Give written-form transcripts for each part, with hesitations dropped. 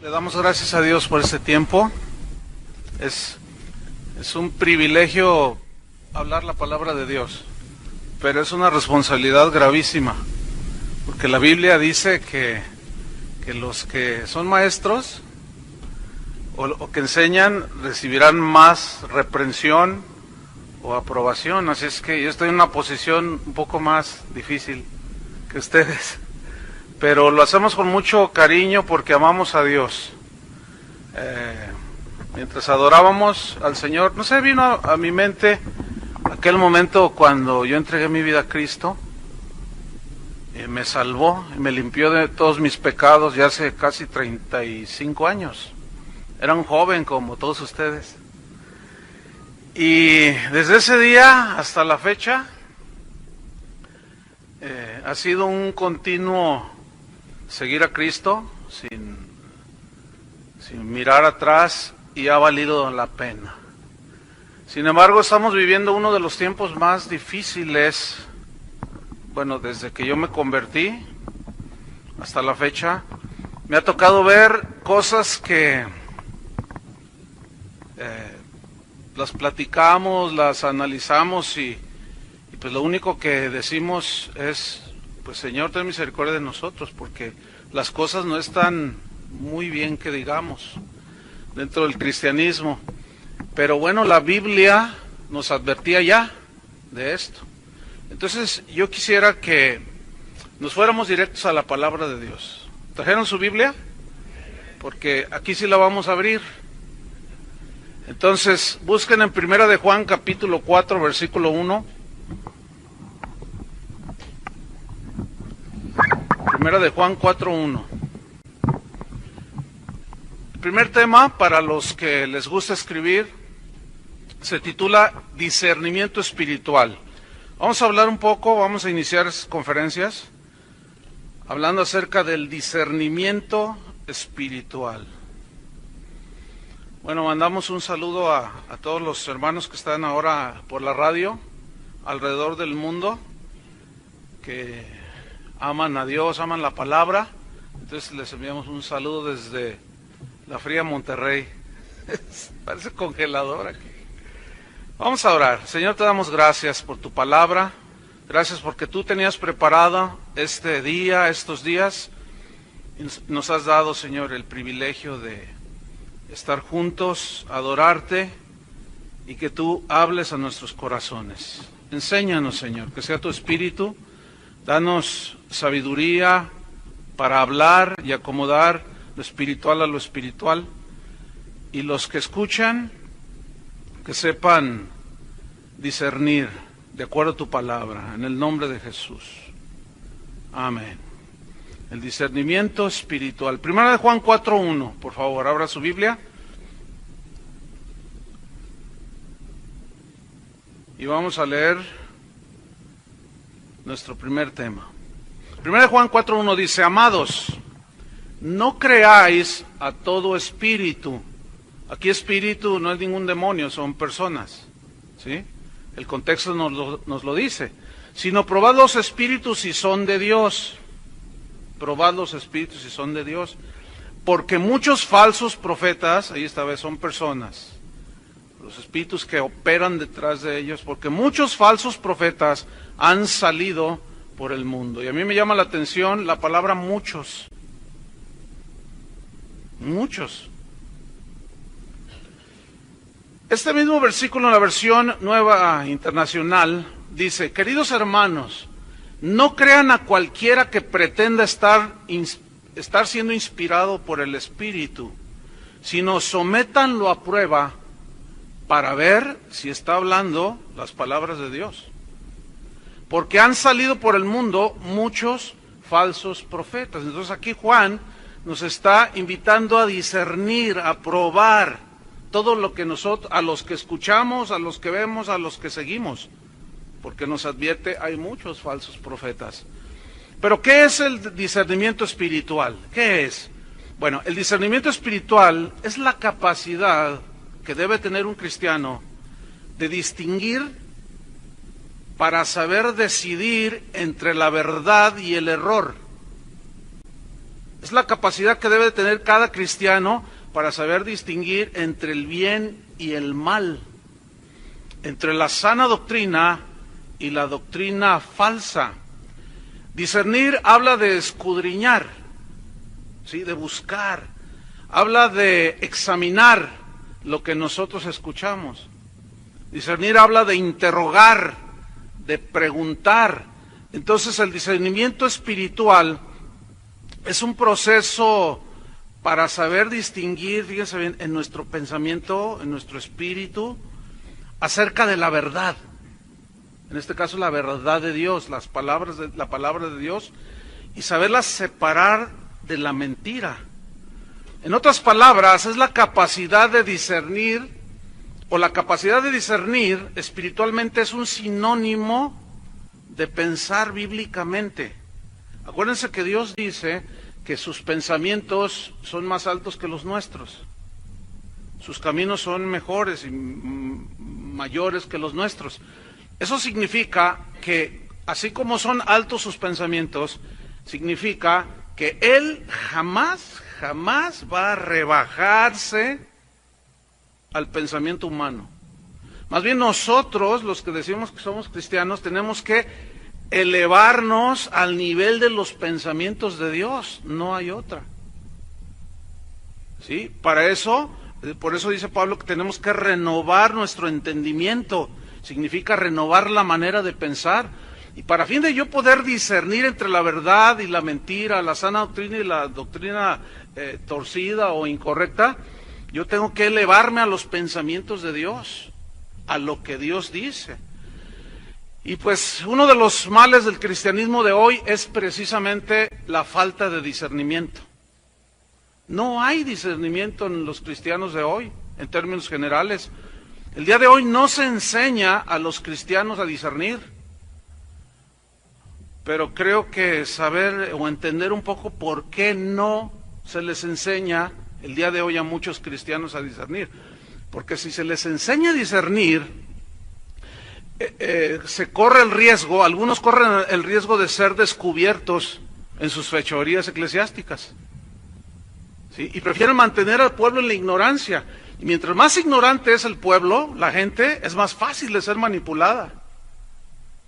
Le damos gracias a Dios por este tiempo. Es un privilegio hablar la palabra de Dios, pero es una responsabilidad gravísima, porque la Biblia dice que los que son maestros o que enseñan recibirán más reprensión o aprobación. Así es que yo estoy en una posición un poco más difícil que ustedes, pero lo hacemos con mucho cariño porque amamos a Dios. Mientras adorábamos al Señor, no sé, vino a mi mente aquel momento cuando yo entregué mi vida a Cristo, me salvó y me limpió de todos mis pecados ya hace casi 35 años. Era un joven como todos ustedes. Y desde ese día hasta la fecha ha sido un continuo seguir a Cristo sin mirar atrás, y ha valido la pena. Sin embargo, estamos viviendo uno de los tiempos más difíciles, bueno, desde que yo me convertí hasta la fecha. Me ha tocado ver cosas que las platicamos, las analizamos y pues lo único que decimos es, pues Señor, ten misericordia de nosotros, porque las cosas no están muy bien que digamos dentro del cristianismo. Pero bueno, la Biblia nos advertía ya de esto. Entonces yo quisiera que nos fuéramos directos a la palabra de Dios. ¿Trajeron su Biblia? Porque aquí sí la vamos a abrir. Entonces busquen en Primera de Juan capítulo 4 versículo 1. Primera de Juan 4:1. El primer tema, para los que les gusta escribir, se titula discernimiento espiritual. Vamos a hablar un poco, vamos a iniciar conferencias hablando acerca del discernimiento espiritual. Bueno, mandamos un saludo a todos los hermanos que están ahora por la radio alrededor del mundo, que aman a Dios, aman la palabra. Entonces les enviamos un saludo desde la fría Monterrey. Parece congelador aquí. Vamos a orar. Señor, te damos gracias por tu palabra. Gracias porque tú tenías preparado este día, estos días. Y nos has dado, Señor, el privilegio de estar juntos, adorarte y que tú hables a nuestros corazones. Enséñanos, Señor, que sea tu espíritu. Danos sabiduría para hablar y acomodar lo espiritual a lo espiritual, y los que escuchan, que sepan discernir de acuerdo a tu palabra, en el nombre de Jesús. Amén. El discernimiento espiritual. Primera de Juan 4:1, por favor, abra su Biblia. Y vamos a leer nuestro primer tema. Primera de Juan 4:1 dice: amados, no creáis a todo espíritu. Aquí espíritu no es ningún demonio, son personas, ¿sí? El contexto nos lo dice. Sino probad los espíritus si son de Dios. Probad los espíritus si son de Dios. Porque muchos falsos profetas, ahí esta vez son personas, los espíritus que operan detrás de ellos, porque muchos falsos profetas han salido por el mundo. Y a mí me llama la atención la palabra muchos. Muchos. Este mismo versículo en la versión Nueva Internacional dice: queridos hermanos, no crean a cualquiera que pretenda estar siendo inspirado por el Espíritu, sino sométanlo a prueba para ver si está hablando las palabras de Dios. Porque han salido por el mundo muchos falsos profetas. Entonces aquí Juan nos está invitando a discernir, a probar todo lo que nosotros, a los que escuchamos, a los que vemos, a los que seguimos, porque nos advierte, hay muchos falsos profetas. Pero ¿qué es el discernimiento espiritual? ¿Qué es? Bueno, el discernimiento espiritual es la capacidad que debe tener un cristiano de distinguir para saber decidir entre la verdad y el error. Es la capacidad que debe tener cada cristiano para saber distinguir entre el bien y el mal, entre la sana doctrina y la doctrina falsa. Discernir habla de escudriñar, ¿sí? De buscar, habla de examinar lo que nosotros escuchamos. Discernir habla de interrogar, de preguntar. Entonces el discernimiento espiritual es un proceso para saber distinguir, fíjense bien, en nuestro pensamiento, en nuestro espíritu, acerca de la verdad. En este caso la verdad de Dios, la palabra de Dios, y saberla separar de la mentira. En otras palabras, es la capacidad de discernir, o la capacidad de discernir espiritualmente es un sinónimo de pensar bíblicamente. Acuérdense que Dios dice que sus pensamientos son más altos que los nuestros. Sus caminos son mejores y mayores que los nuestros. Eso significa que, así como son altos sus pensamientos, significa que Él jamás va a rebajarse al pensamiento humano. Más bien nosotros, los que decimos que somos cristianos, tenemos que elevarnos al nivel de los pensamientos de Dios, no hay otra. ¿Sí? Para eso, por eso dice Pablo que tenemos que renovar nuestro entendimiento, significa renovar la manera de pensar, y para fin de yo poder discernir entre la verdad y la mentira, la sana doctrina y la doctrina torcida o incorrecta, yo tengo que elevarme a los pensamientos de Dios, a lo que Dios dice. Y pues uno de los males del cristianismo de hoy es precisamente la falta de discernimiento. No hay discernimiento en los cristianos de hoy, en términos generales. El día de hoy no se enseña a los cristianos a discernir, pero creo que saber o entender un poco por qué no se les enseña el día de hoy a muchos cristianos a discernir. Porque si se les enseña a discernir, se corre el riesgo, algunos corren el riesgo de ser descubiertos en sus fechorías eclesiásticas, ¿sí? Y prefieren mantener al pueblo en la ignorancia. Y mientras más ignorante es el pueblo, la gente, es más fácil de ser manipulada.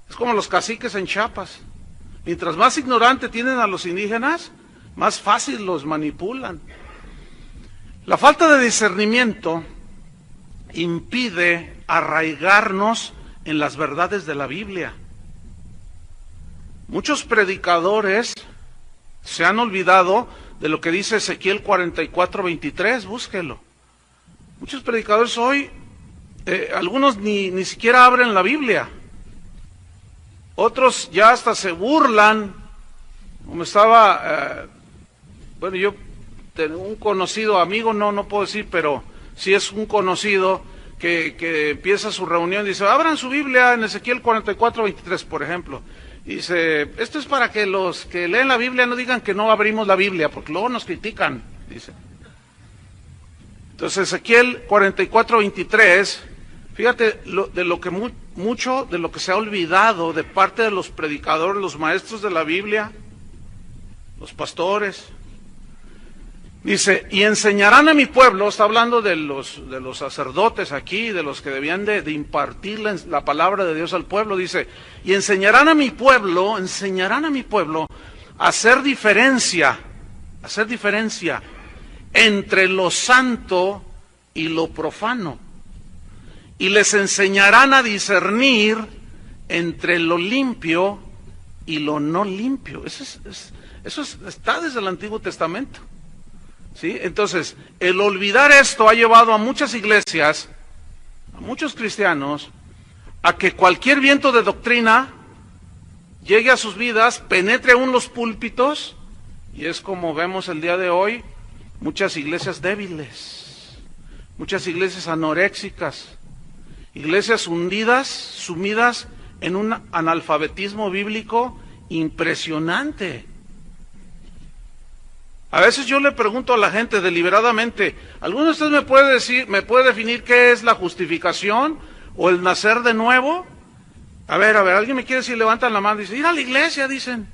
Es como los caciques en Chiapas. Mientras más ignorante tienen a los indígenas, más fácil los manipulan. La falta de discernimiento impide arraigarnos en las verdades de la Biblia. Muchos predicadores se han olvidado de lo que dice Ezequiel 44:23, búsquelo. Muchos predicadores hoy, algunos ni siquiera abren la Biblia. Otros ya hasta se burlan, como estaba, bueno, yo tengo un conocido amigo, no puedo decir, pero sí es un conocido que empieza su reunión y dice, abran su Biblia en Ezequiel 44:23, por ejemplo. Y dice, esto es para que los que leen la Biblia no digan que no abrimos la Biblia, porque luego nos critican, dice. Entonces Ezequiel 44:23, fíjate mucho de lo que se ha olvidado de parte de los predicadores, los maestros de la Biblia, los pastores. Dice, y enseñarán a mi pueblo, está hablando de los sacerdotes aquí, de los que debían de impartir la palabra de Dios al pueblo, dice, y enseñarán a mi pueblo a hacer diferencia entre lo santo y lo profano, y les enseñarán a discernir entre lo limpio y lo no limpio. Eso está desde el Antiguo Testamento. ¿Sí? Entonces, el olvidar esto ha llevado a muchas iglesias, a muchos cristianos, a que cualquier viento de doctrina llegue a sus vidas, penetre aún los púlpitos, y es como vemos el día de hoy, muchas iglesias débiles, muchas iglesias anoréxicas, iglesias hundidas, sumidas en un analfabetismo bíblico impresionante. A veces yo le pregunto a la gente deliberadamente, ¿alguno de ustedes me puede definir qué es la justificación o el nacer de nuevo? A ver, alguien me quiere decir, levantan la mano y dice, ir a la iglesia, dicen.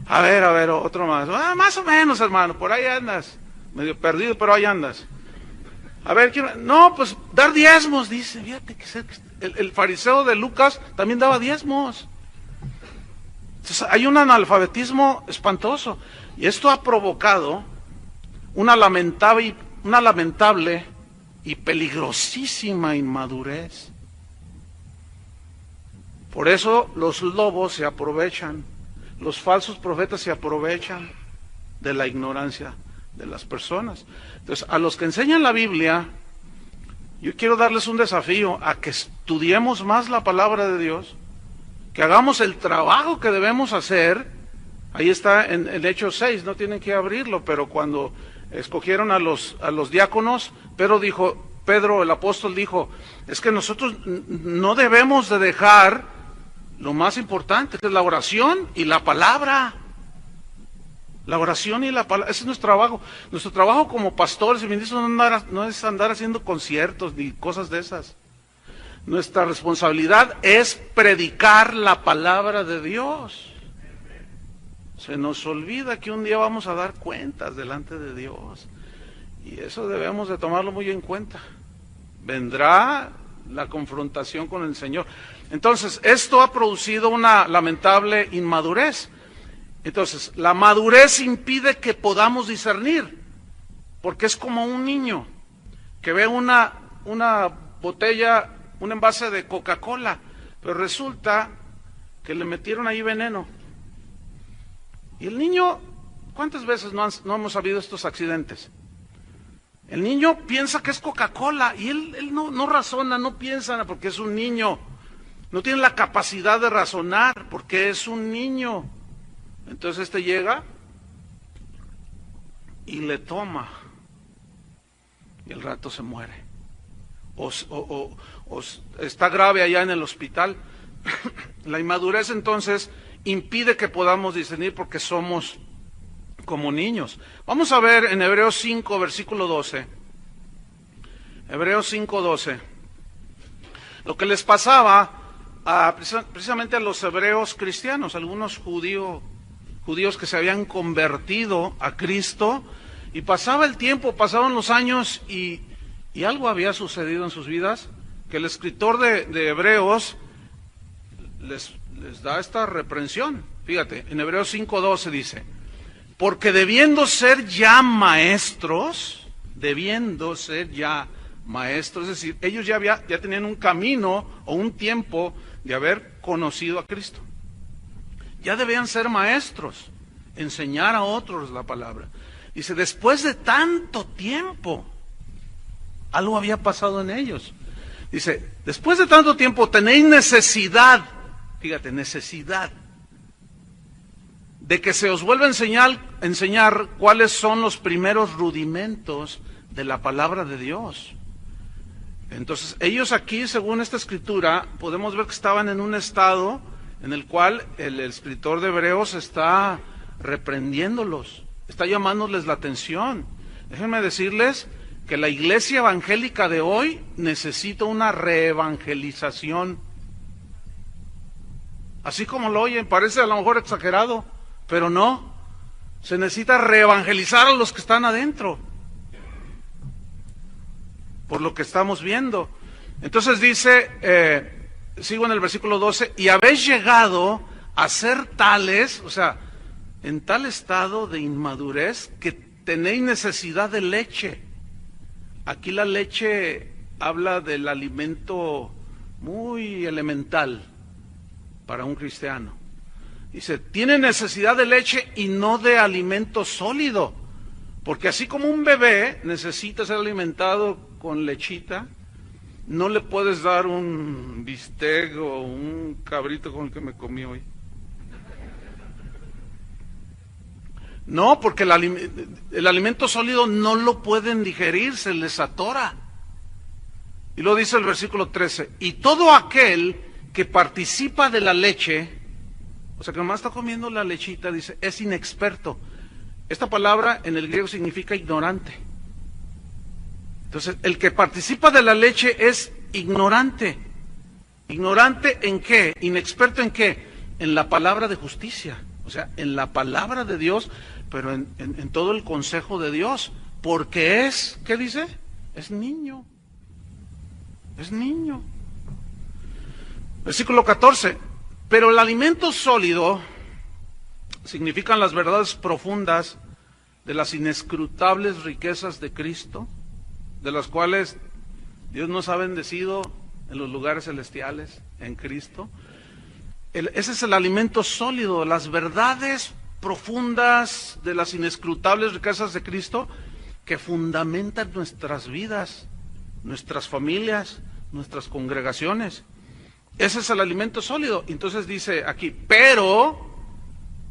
A ver, otro más. Más o menos, hermano, por ahí andas. Medio perdido, pero ahí andas. A ver, no, pues dar diezmos, dice. Fíjate que el fariseo de Lucas también daba diezmos. Entonces, hay un analfabetismo espantoso. Y esto ha provocado una lamentable y peligrosísima inmadurez. Por eso los lobos se aprovechan, los falsos profetas se aprovechan de la ignorancia de las personas. Entonces, a los que enseñan la Biblia, yo quiero darles un desafío a que estudiemos más la palabra de Dios, que hagamos el trabajo que debemos hacer. Ahí está en Hechos 6, no tienen que abrirlo, pero cuando escogieron a los diáconos, Pedro el apóstol dijo, es que nosotros no debemos de dejar lo más importante, que es la oración y la palabra. La oración y la palabra, ese es nuestro trabajo. Nuestro trabajo como pastores y ministros no es andar haciendo conciertos ni cosas de esas. Nuestra responsabilidad es predicar la palabra de Dios. Se nos olvida que un día vamos a dar cuentas delante de Dios. Y eso debemos de tomarlo muy en cuenta. Vendrá la confrontación con el Señor. Entonces, esto ha producido una lamentable inmadurez. Entonces, la madurez impide que podamos discernir, porque es como un niño que ve una botella, un envase de Coca-Cola, pero resulta que le metieron ahí veneno. Y el niño, ¿cuántas veces no hemos habido estos accidentes? El niño piensa que es Coca-Cola y él no razona, no piensa, porque es un niño. No tiene la capacidad de razonar, porque es un niño. Entonces llega y le toma y al rato se muere. O está grave allá en el hospital. La inmadurez entonces impide que podamos discernir porque somos como niños. Vamos a ver en Hebreos 5, versículo 12. Hebreos 5, 12. Lo que les pasaba precisamente a los hebreos cristianos, algunos judíos que se habían convertido a Cristo, y pasaba el tiempo, pasaban los años y algo había sucedido en sus vidas, que el escritor de Hebreos les da esta reprensión. Fíjate, en Hebreos 5:12 dice, porque debiendo ser ya maestros, es decir, ellos ya tenían un camino o un tiempo de haber conocido a Cristo. Ya debían ser maestros, enseñar a otros la palabra. Dice, después de tanto tiempo, algo había pasado en ellos. Dice, después de tanto tiempo tenéis necesidad, fíjate, necesidad, de que se os vuelva a enseñar cuáles son los primeros rudimentos de la palabra de Dios. Entonces, ellos aquí, según esta escritura, podemos ver que estaban en un estado en el cual el escritor de Hebreos está reprendiéndolos, está llamándoles la atención. Déjenme decirles que la iglesia evangélica de hoy necesita una reevangelización. Así como lo oyen, parece a lo mejor exagerado, pero no. Se necesita reevangelizar a los que están adentro, por lo que estamos viendo. Entonces dice, sigo en el versículo 12, y habéis llegado a ser tales, o sea, en tal estado de inmadurez que tenéis necesidad de leche. Aquí la leche habla del alimento muy elemental para un cristiano. Dice, tiene necesidad de leche y no de alimento sólido, porque así como un bebé necesita ser alimentado con lechita, no le puedes dar un bistec o un cabrito con el que me comí hoy. No, porque el alimento sólido no lo pueden digerir, se les atora. Y lo dice el versículo 13, y todo aquel que participa de la leche, o sea que nomás está comiendo la lechita, dice, es inexperto. Esta palabra en el griego significa ignorante. Entonces, el que participa de la leche es ignorante. ¿Ignorante en qué? ¿Inexperto en qué? En la palabra de justicia. O sea, en la palabra de Dios, pero en todo el consejo de Dios. Porque es, ¿qué dice? Es niño. Es niño. Versículo 14. Pero el alimento sólido significan las verdades profundas de las inescrutables riquezas de Cristo, de las cuales Dios nos ha bendecido en los lugares celestiales, en Cristo. Ese es el alimento sólido, las verdades profundas de las inescrutables riquezas de Cristo que fundamentan nuestras vidas, nuestras familias, nuestras congregaciones. Ese es el alimento sólido. Entonces dice aquí, pero,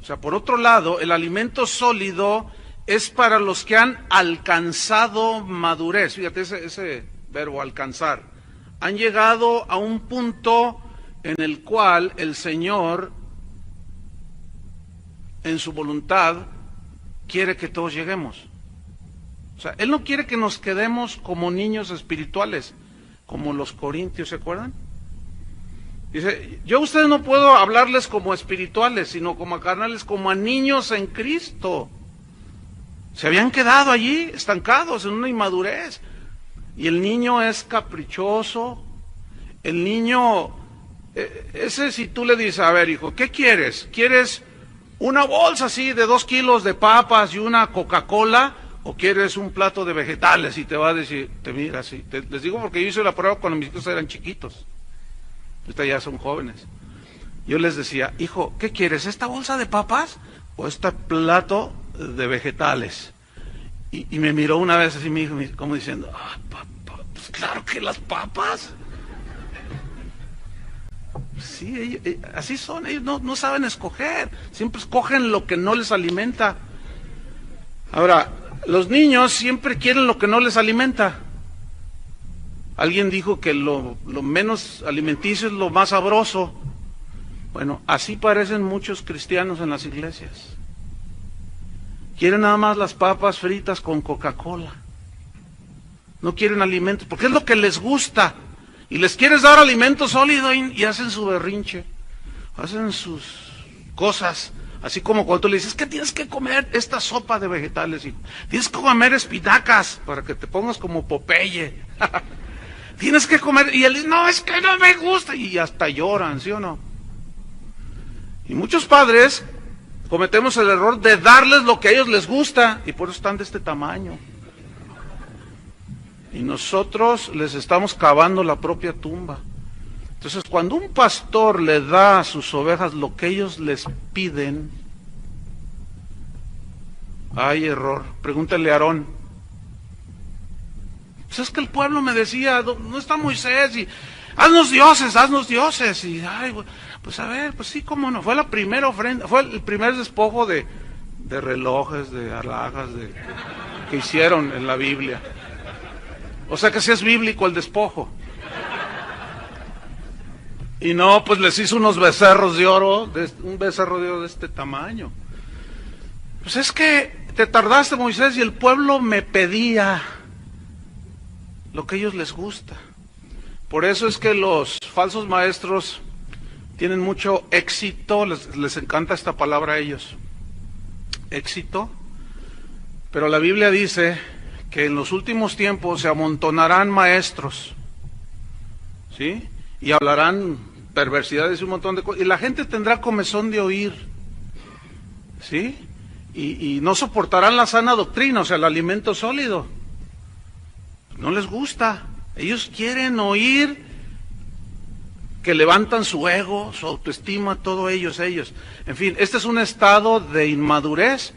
o sea, por otro lado, el alimento sólido es para los que han alcanzado madurez. Fíjate ese verbo, alcanzar. Han llegado a un punto en el cual el Señor, en su voluntad, quiere que todos lleguemos. O sea, Él no quiere que nos quedemos como niños espirituales, como los corintios, ¿se acuerdan? Dice, yo a ustedes no puedo hablarles como espirituales, sino como a carnales, como a niños en Cristo. Se habían quedado allí, estancados en una inmadurez. Y el niño es caprichoso. El niño, ese si tú le dices, a ver hijo, ¿qué quieres? ¿Quieres una bolsa así de 2 kilos de papas y una Coca-Cola? ¿O quieres un plato de vegetales? Y te va a decir, te mira así. Les digo porque yo hice la prueba cuando mis hijos eran chiquitos. Ahorita ya son jóvenes. Yo les decía, hijo, ¿qué quieres? ¿Esta bolsa de papas o este plato de vegetales? Y me miró una vez así mi hijo, como diciendo, pues claro que las papas. Sí, así son, ellos no saben escoger, siempre escogen lo que no les alimenta. Ahora, los niños siempre quieren lo que no les alimenta. Alguien dijo que lo menos alimenticio es lo más sabroso. Bueno, así parecen muchos cristianos en las iglesias. Quieren nada más las papas fritas con Coca-Cola. No quieren alimentos, porque es lo que les gusta. Y les quieres dar alimento sólido y hacen su berrinche. Hacen sus cosas. Así como cuando tú le dices, es que tienes que comer esta sopa de vegetales. Y tienes que comer espinacas para que te pongas como Popeye. Tienes que comer. Y él dice, no, es que no me gusta. Y hasta lloran, ¿sí o no? Y muchos padres cometemos el error de darles lo que a ellos les gusta. Y por eso están de este tamaño. Y nosotros les estamos cavando la propia tumba. Entonces, cuando un pastor le da a sus ovejas lo que ellos les piden, hay error. Pregúntale a Aarón. Pues es que el pueblo me decía, no está Moisés, y haznos dioses. Y, ay, pues a ver, pues sí, cómo no. Fue la primera ofrenda, fue el primer despojo de relojes, de alhajas, que hicieron en la Biblia. O sea que sí es bíblico el despojo. Y no, pues les hizo unos becerros de oro, un becerro de oro de este tamaño. Pues es que te tardaste, Moisés, y el pueblo me pedía lo que a ellos les gusta. Por eso es que los falsos maestros tienen mucho éxito, les encanta esta palabra a ellos, éxito. Pero la Biblia dice que en los últimos tiempos se amontonarán maestros, ¿sí? Y hablarán perversidades y un montón de cosas. Y la gente tendrá comezón de oír, ¿sí? Y no soportarán la sana doctrina, o sea, el alimento sólido. No les gusta. Ellos quieren oír que levantan su ego, su autoestima, todo ellos. En fin, este es un estado de inmadurez.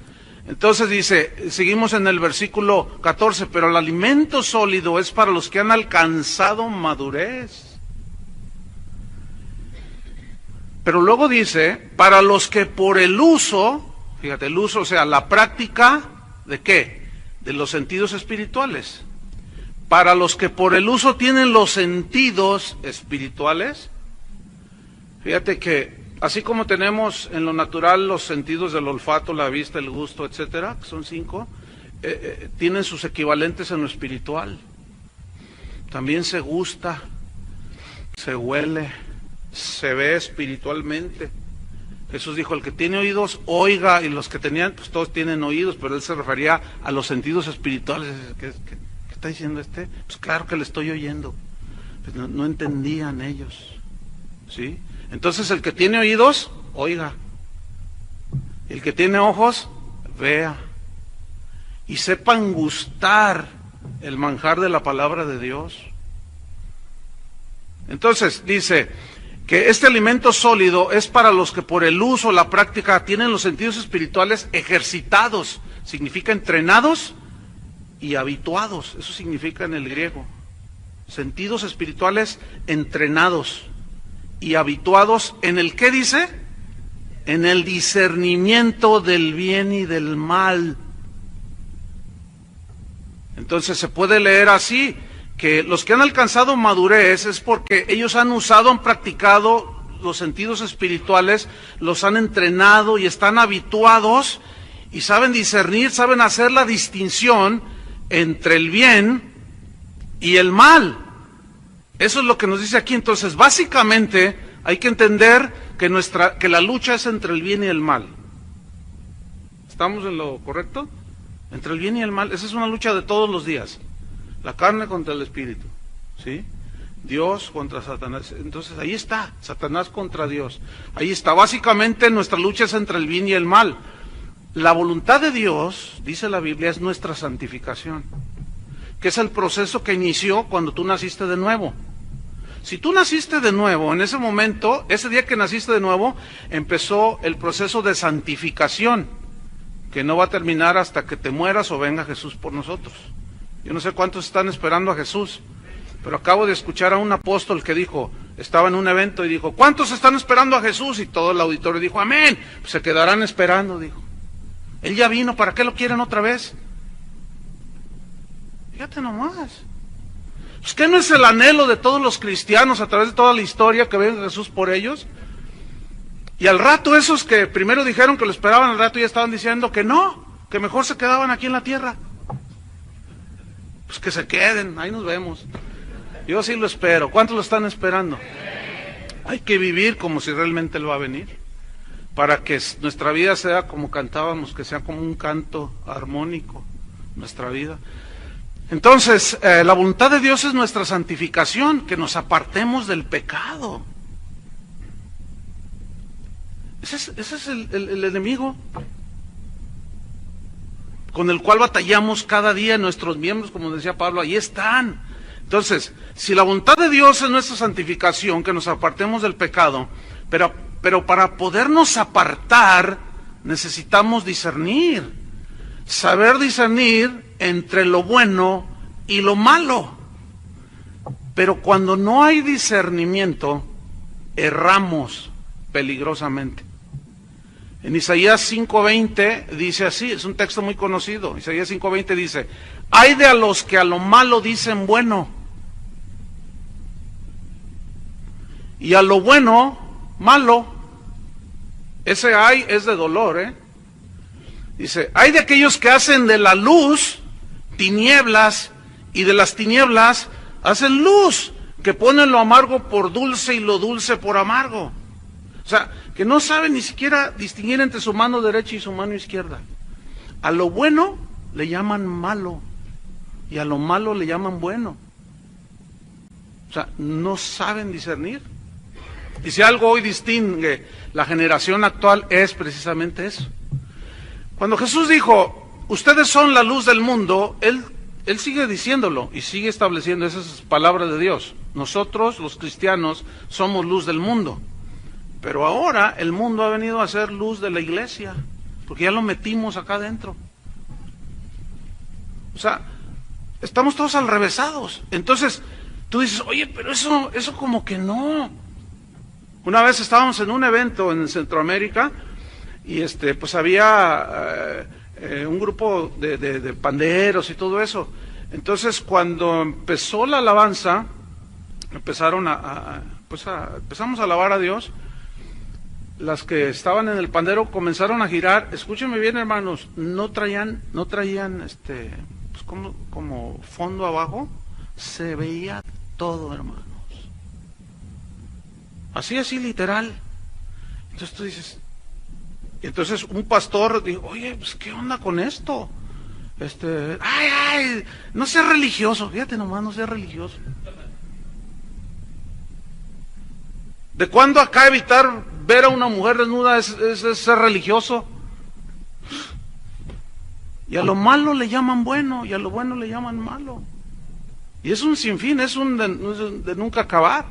Entonces dice, seguimos en el versículo 14, pero el alimento sólido es para los que han alcanzado madurez. Pero luego dice, para los que por el uso, fíjate, el uso, o sea, la práctica, ¿de qué? De los sentidos espirituales. Para los que por el uso tienen los sentidos espirituales, fíjate que así como tenemos en lo natural los sentidos del olfato, la vista, el gusto, etcétera, que son 5, tienen sus equivalentes en lo espiritual. También se gusta, se huele, se ve espiritualmente. Jesús dijo, el que tiene oídos, oiga, y los que tenían, pues todos tienen oídos, pero él se refería a los sentidos espirituales. ¿Qué está diciendo este? Pues claro que le estoy oyendo. Pues no entendían ellos, ¿sí? Entonces el que tiene oídos, oiga. El que tiene ojos, vea. Y sepan gustar el manjar de la palabra de Dios. Entonces dice que este alimento sólido es para los que por el uso, la práctica, tienen los sentidos espirituales ejercitados. Significa entrenados y habituados. Eso significa en el griego. Sentidos espirituales entrenados y habituados en el ¿qué dice? En el discernimiento del bien y del mal. Entonces se puede leer así, que los que han alcanzado madurez es porque ellos han usado, han practicado los sentidos espirituales, los han entrenado y están habituados y saben discernir, saben hacer la distinción entre el bien y el mal. Eso es lo que nos dice aquí. Entonces, básicamente hay que entender que la lucha es entre el bien y el mal. ¿Estamos en lo correcto? Entre el bien y el mal. Esa es una lucha de todos los días. La carne contra el espíritu, ¿sí? Dios contra Satanás. Entonces ahí está, Satanás contra Dios. Ahí está. Básicamente nuestra lucha es entre el bien y el mal. La voluntad de Dios, dice la Biblia, es nuestra santificación, que es el proceso que inició cuando tú naciste de nuevo. Si tú naciste de nuevo, en ese momento, ese día que naciste de nuevo, empezó el proceso de santificación, que no va a terminar hasta que te mueras o venga Jesús por nosotros. Yo no sé cuántos están esperando a Jesús, pero acabo de escuchar a un apóstol que dijo, estaba en un evento y dijo, ¿cuántos están esperando a Jesús? Y todo el auditorio dijo, amén. Pues se quedarán esperando, dijo. Él ya vino, ¿para qué lo quieren otra vez? Fíjate nomás. Pues ¿qué no es el anhelo de todos los cristianos a través de toda la historia que venga Jesús por ellos? Y al rato esos que primero dijeron que lo esperaban, al rato ya estaban diciendo que no, que mejor se quedaban aquí en la tierra. Pues que se queden, ahí nos vemos. Yo sí lo espero. ¿Cuántos lo están esperando? Hay que vivir como si realmente Él va a venir, para que nuestra vida sea como cantábamos, que sea como un canto armónico, nuestra vida. Entonces, la voluntad de Dios es nuestra santificación, que nos apartemos del pecado. Ese es el enemigo con el cual batallamos cada día. Nuestros miembros, como decía Pablo, ahí están. Entonces, si la voluntad de Dios es nuestra santificación, que nos apartemos del pecado, pero para podernos apartar necesitamos discernir, saber discernir entre lo bueno y lo malo. Pero cuando no hay discernimiento, erramos peligrosamente. En Isaías 5:20 dice así, es un texto muy conocido. Isaías 5:20 dice, ay de a los que a lo malo dicen bueno, y a lo bueno, malo. Ese ay es de dolor, Dice, hay de aquellos que hacen de la luz tinieblas, y de las tinieblas hacen luz, que ponen lo amargo por dulce y lo dulce por amargo. O sea, que no saben ni siquiera distinguir entre su mano derecha y su mano izquierda. A lo bueno le llaman malo, y a lo malo le llaman bueno. O sea, no saben discernir. Y si algo hoy distingue la generación actual es precisamente eso. Cuando Jesús dijo, ustedes son la luz del mundo, Él sigue diciéndolo y sigue estableciendo esas palabras de Dios. Nosotros, los cristianos, somos luz del mundo. Pero ahora el mundo ha venido a ser luz de la iglesia, porque ya lo metimos acá adentro. O sea, estamos todos alrevesados. Entonces, tú dices, oye, pero eso como que no. Una vez estábamos en un evento en Centroamérica y pues había un grupo de panderos y todo eso. Entonces, cuando empezó la alabanza, empezamos a alabar a Dios. Las que estaban en el pandero comenzaron a girar. Escúchenme bien, hermanos, no traían pues como fondo abajo, se veía todo, hermanos. Así literal. Entonces tú dices, Y entonces un pastor dijo, oye, pues ¿qué onda con esto? No seas religioso, fíjate nomás, no seas religioso. ¿De cuándo acá evitar ver a una mujer desnuda es ser religioso? Y a lo malo le llaman bueno, y a lo bueno le llaman malo. Y es un sinfín, es un de nunca acabar.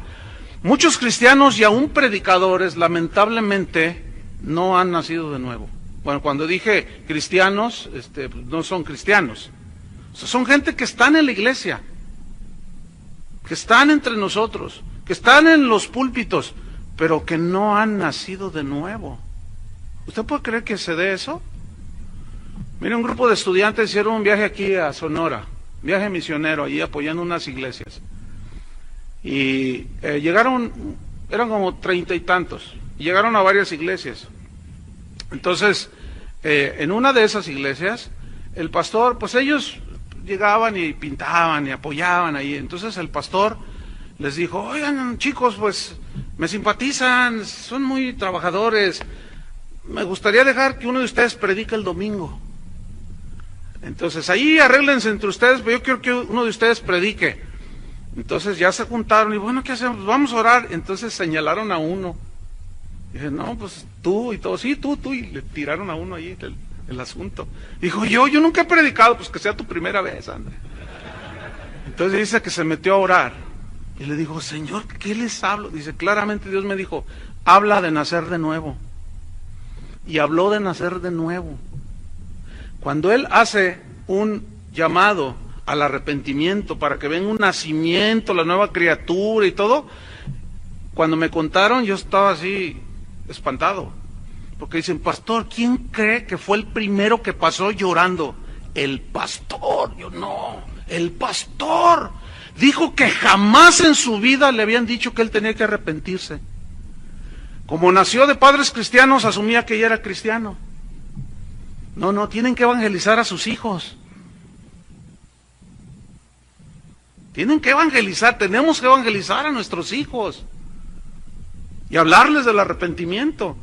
Muchos cristianos y aún predicadores, lamentablemente, no han nacido de nuevo. Bueno, cuando dije cristianos, no son cristianos. O sea, son gente que están en la iglesia, que están entre nosotros, que están en los púlpitos, pero que no han nacido de nuevo. ¿Usted puede creer que se dé eso? Mire, un grupo de estudiantes hicieron un viaje aquí a Sonora, viaje misionero, allí apoyando unas iglesias. Y llegaron, eran como 30 y tantos, y llegaron a varias iglesias. Entonces, en una de esas iglesias, el pastor, pues ellos llegaban y pintaban y apoyaban ahí. Entonces el pastor les dijo, oigan chicos, pues me simpatizan, son muy trabajadores, me gustaría dejar que uno de ustedes predique el domingo. Entonces ahí arréglense entre ustedes, pero yo quiero que uno de ustedes predique. Entonces ya se juntaron y bueno, ¿qué hacemos? Vamos a orar. Entonces señalaron a uno. Dije, no, pues tú y todo, sí, tú, y le tiraron a uno ahí el asunto. Dijo, yo nunca he predicado, pues que sea tu primera vez, André. Entonces dice que se metió a orar. Y le dijo, Señor, ¿qué les hablo? Dice, claramente Dios me dijo, habla de nacer de nuevo. Y habló de nacer de nuevo. Cuando Él hace un llamado al arrepentimiento para que venga un nacimiento, la nueva criatura y todo, cuando me contaron yo estaba así espantado, porque dicen, pastor, ¿quién cree que fue el primero que pasó llorando? El pastor. Yo, no, el pastor dijo que jamás en su vida le habían dicho que él tenía que arrepentirse. Como nació de padres cristianos, asumía que ya era cristiano. No, tienen que evangelizar a sus hijos. Tienen que evangelizar, tenemos que evangelizar a nuestros hijos y hablarles del arrepentimiento.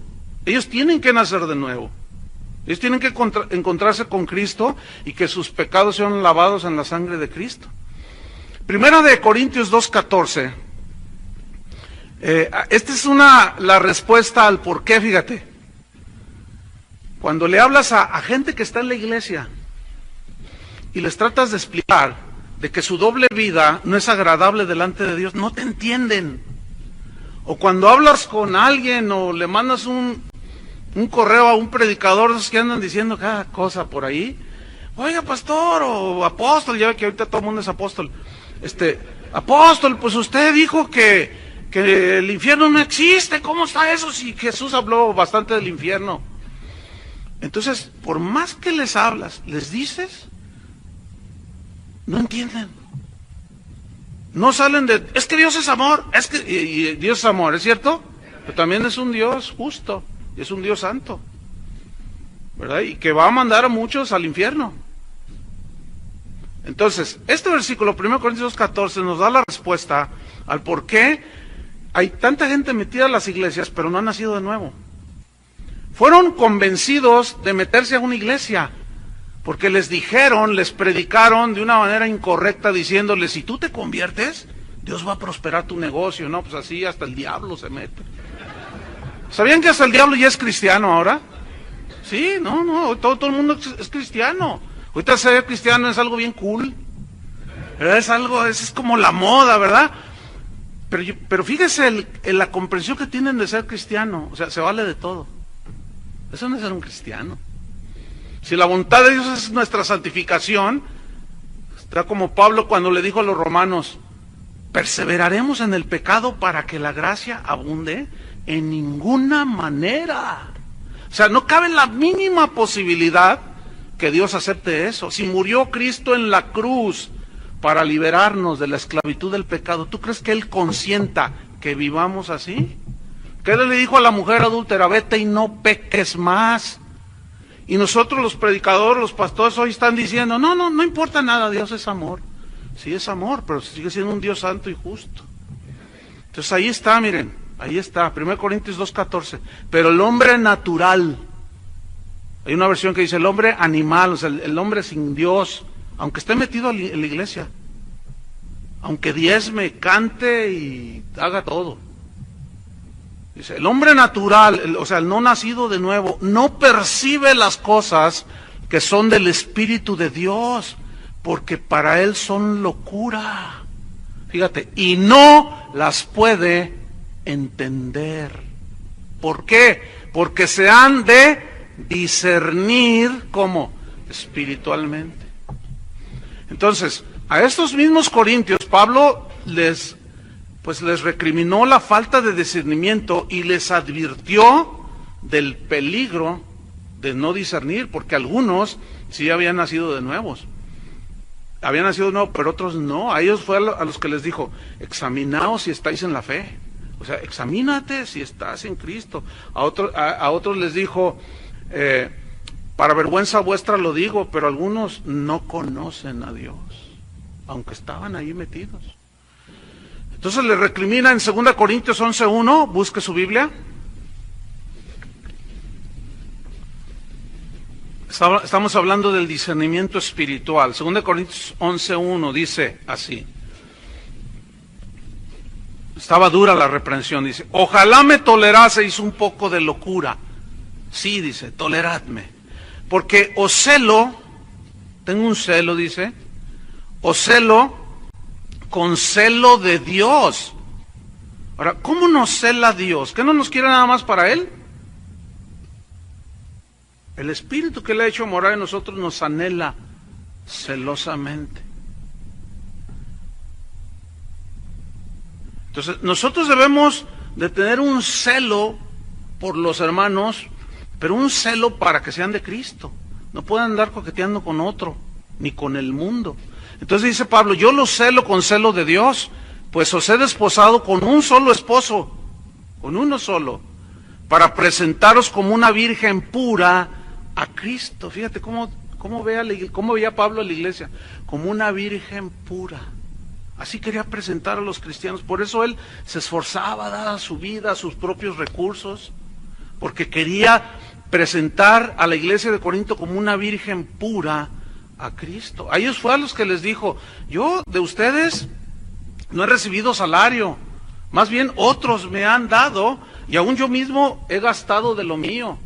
Ellos tienen que nacer de nuevo. Ellos tienen que encontrarse con Cristo y que sus pecados sean lavados en la sangre de Cristo. Primera de Corintios 2:14. Esta es la respuesta al por qué, fíjate. Cuando le hablas a gente que está en la iglesia y les tratas de explicar de que su doble vida no es agradable delante de Dios, no te entienden. O cuando hablas con alguien o le mandas un correo a un predicador, esos que andan diciendo cada cosa por ahí, oiga pastor o apóstol, ya ve que ahorita todo el mundo es apóstol, apóstol, pues usted dijo que el infierno no existe, ¿cómo está eso si Jesús habló bastante del infierno? Entonces, por más que les hablas, les dices, no entienden. No salen es que Dios es amor, y Dios es amor, ¿es cierto? Pero también es un Dios justo, y es un Dios santo, ¿verdad? Y que va a mandar a muchos al infierno. Entonces, este versículo, 1 Corintios 2:14, nos da la respuesta al por qué hay tanta gente metida en las iglesias, pero no ha nacido de nuevo. Fueron convencidos de meterse a una iglesia, porque les predicaron de una manera incorrecta, diciéndoles, si tú te conviertes, Dios va a prosperar tu negocio. No, pues así hasta el diablo se mete. ¿Sabían que hasta el diablo ya es cristiano ahora? Sí, no, todo el mundo es cristiano. Ahorita ser cristiano es algo bien cool. Es como la moda, ¿verdad? Pero fíjese en la comprensión que tienen de ser cristiano. O sea, se vale de todo. Eso no es ser un cristiano. Si la voluntad de Dios es nuestra santificación, está como Pablo cuando le dijo a los romanos, perseveraremos en el pecado para que la gracia abunde, en ninguna manera. O sea, no cabe la mínima posibilidad que Dios acepte eso. Si murió Cristo en la cruz para liberarnos de la esclavitud del pecado, ¿tú crees que Él consienta que vivamos así? ¿Qué le dijo a la mujer adúltera? Vete y no peques más. Y nosotros los predicadores, los pastores hoy están diciendo, no importa nada, Dios es amor. Sí es amor, pero sigue siendo un Dios santo y justo. Entonces ahí está, miren, ahí está, 1 Corintios 2:14. Pero el hombre natural, Hay una versión que dice el hombre animal, o sea, el hombre sin Dios, aunque esté metido en la iglesia, aunque diezme, cante y haga todo. Dice, el hombre natural, o sea, el no nacido de nuevo, no percibe las cosas que son del Espíritu de Dios, porque para él son locura. Fíjate, y no las puede entender. ¿Por qué? Porque se han de discernir, ¿cómo? Espiritualmente. Entonces, a estos mismos corintios, Pablo les recriminó la falta de discernimiento y les advirtió del peligro de no discernir, porque algunos sí habían nacido de nuevos. Habían nacido de nuevo, pero otros no. A ellos fue a los que les dijo, examinaos si estáis en la fe. O sea, examínate si estás en Cristo. A otros les dijo, para vergüenza vuestra lo digo, pero algunos no conocen a Dios, aunque estaban ahí metidos. Entonces le recrimina en 2 Corintios 11:1, busque su Biblia. Estamos hablando del discernimiento espiritual. 2 Corintios 11:1 dice así. Estaba dura la reprensión, dice, ojalá me toleraseis un poco de locura. Sí, dice, toleradme. Porque os celo, tengo un celo, dice, os celo con celo de Dios. Ahora, ¿cómo nos cela Dios? ¿Que no nos quiere nada más para Él? El Espíritu que Él ha hecho morar en nosotros nos anhela celosamente. Entonces, nosotros debemos de tener un celo por los hermanos, pero un celo para que sean de Cristo. No pueden andar coqueteando con otro, ni con el mundo. Entonces dice Pablo, yo los celo con celo de Dios, pues os he desposado con un solo esposo, con uno solo, para presentaros como una virgen pura a Cristo. Fíjate cómo veía Pablo a la iglesia, como una virgen pura. Así quería presentar a los cristianos. Por eso él se esforzaba, daba su vida, sus propios recursos, porque quería presentar a la iglesia de Corinto como una virgen pura a Cristo. A ellos fue a los que les dijo, yo de ustedes no he recibido salario, más bien otros me han dado, y aún yo mismo he gastado de lo mío,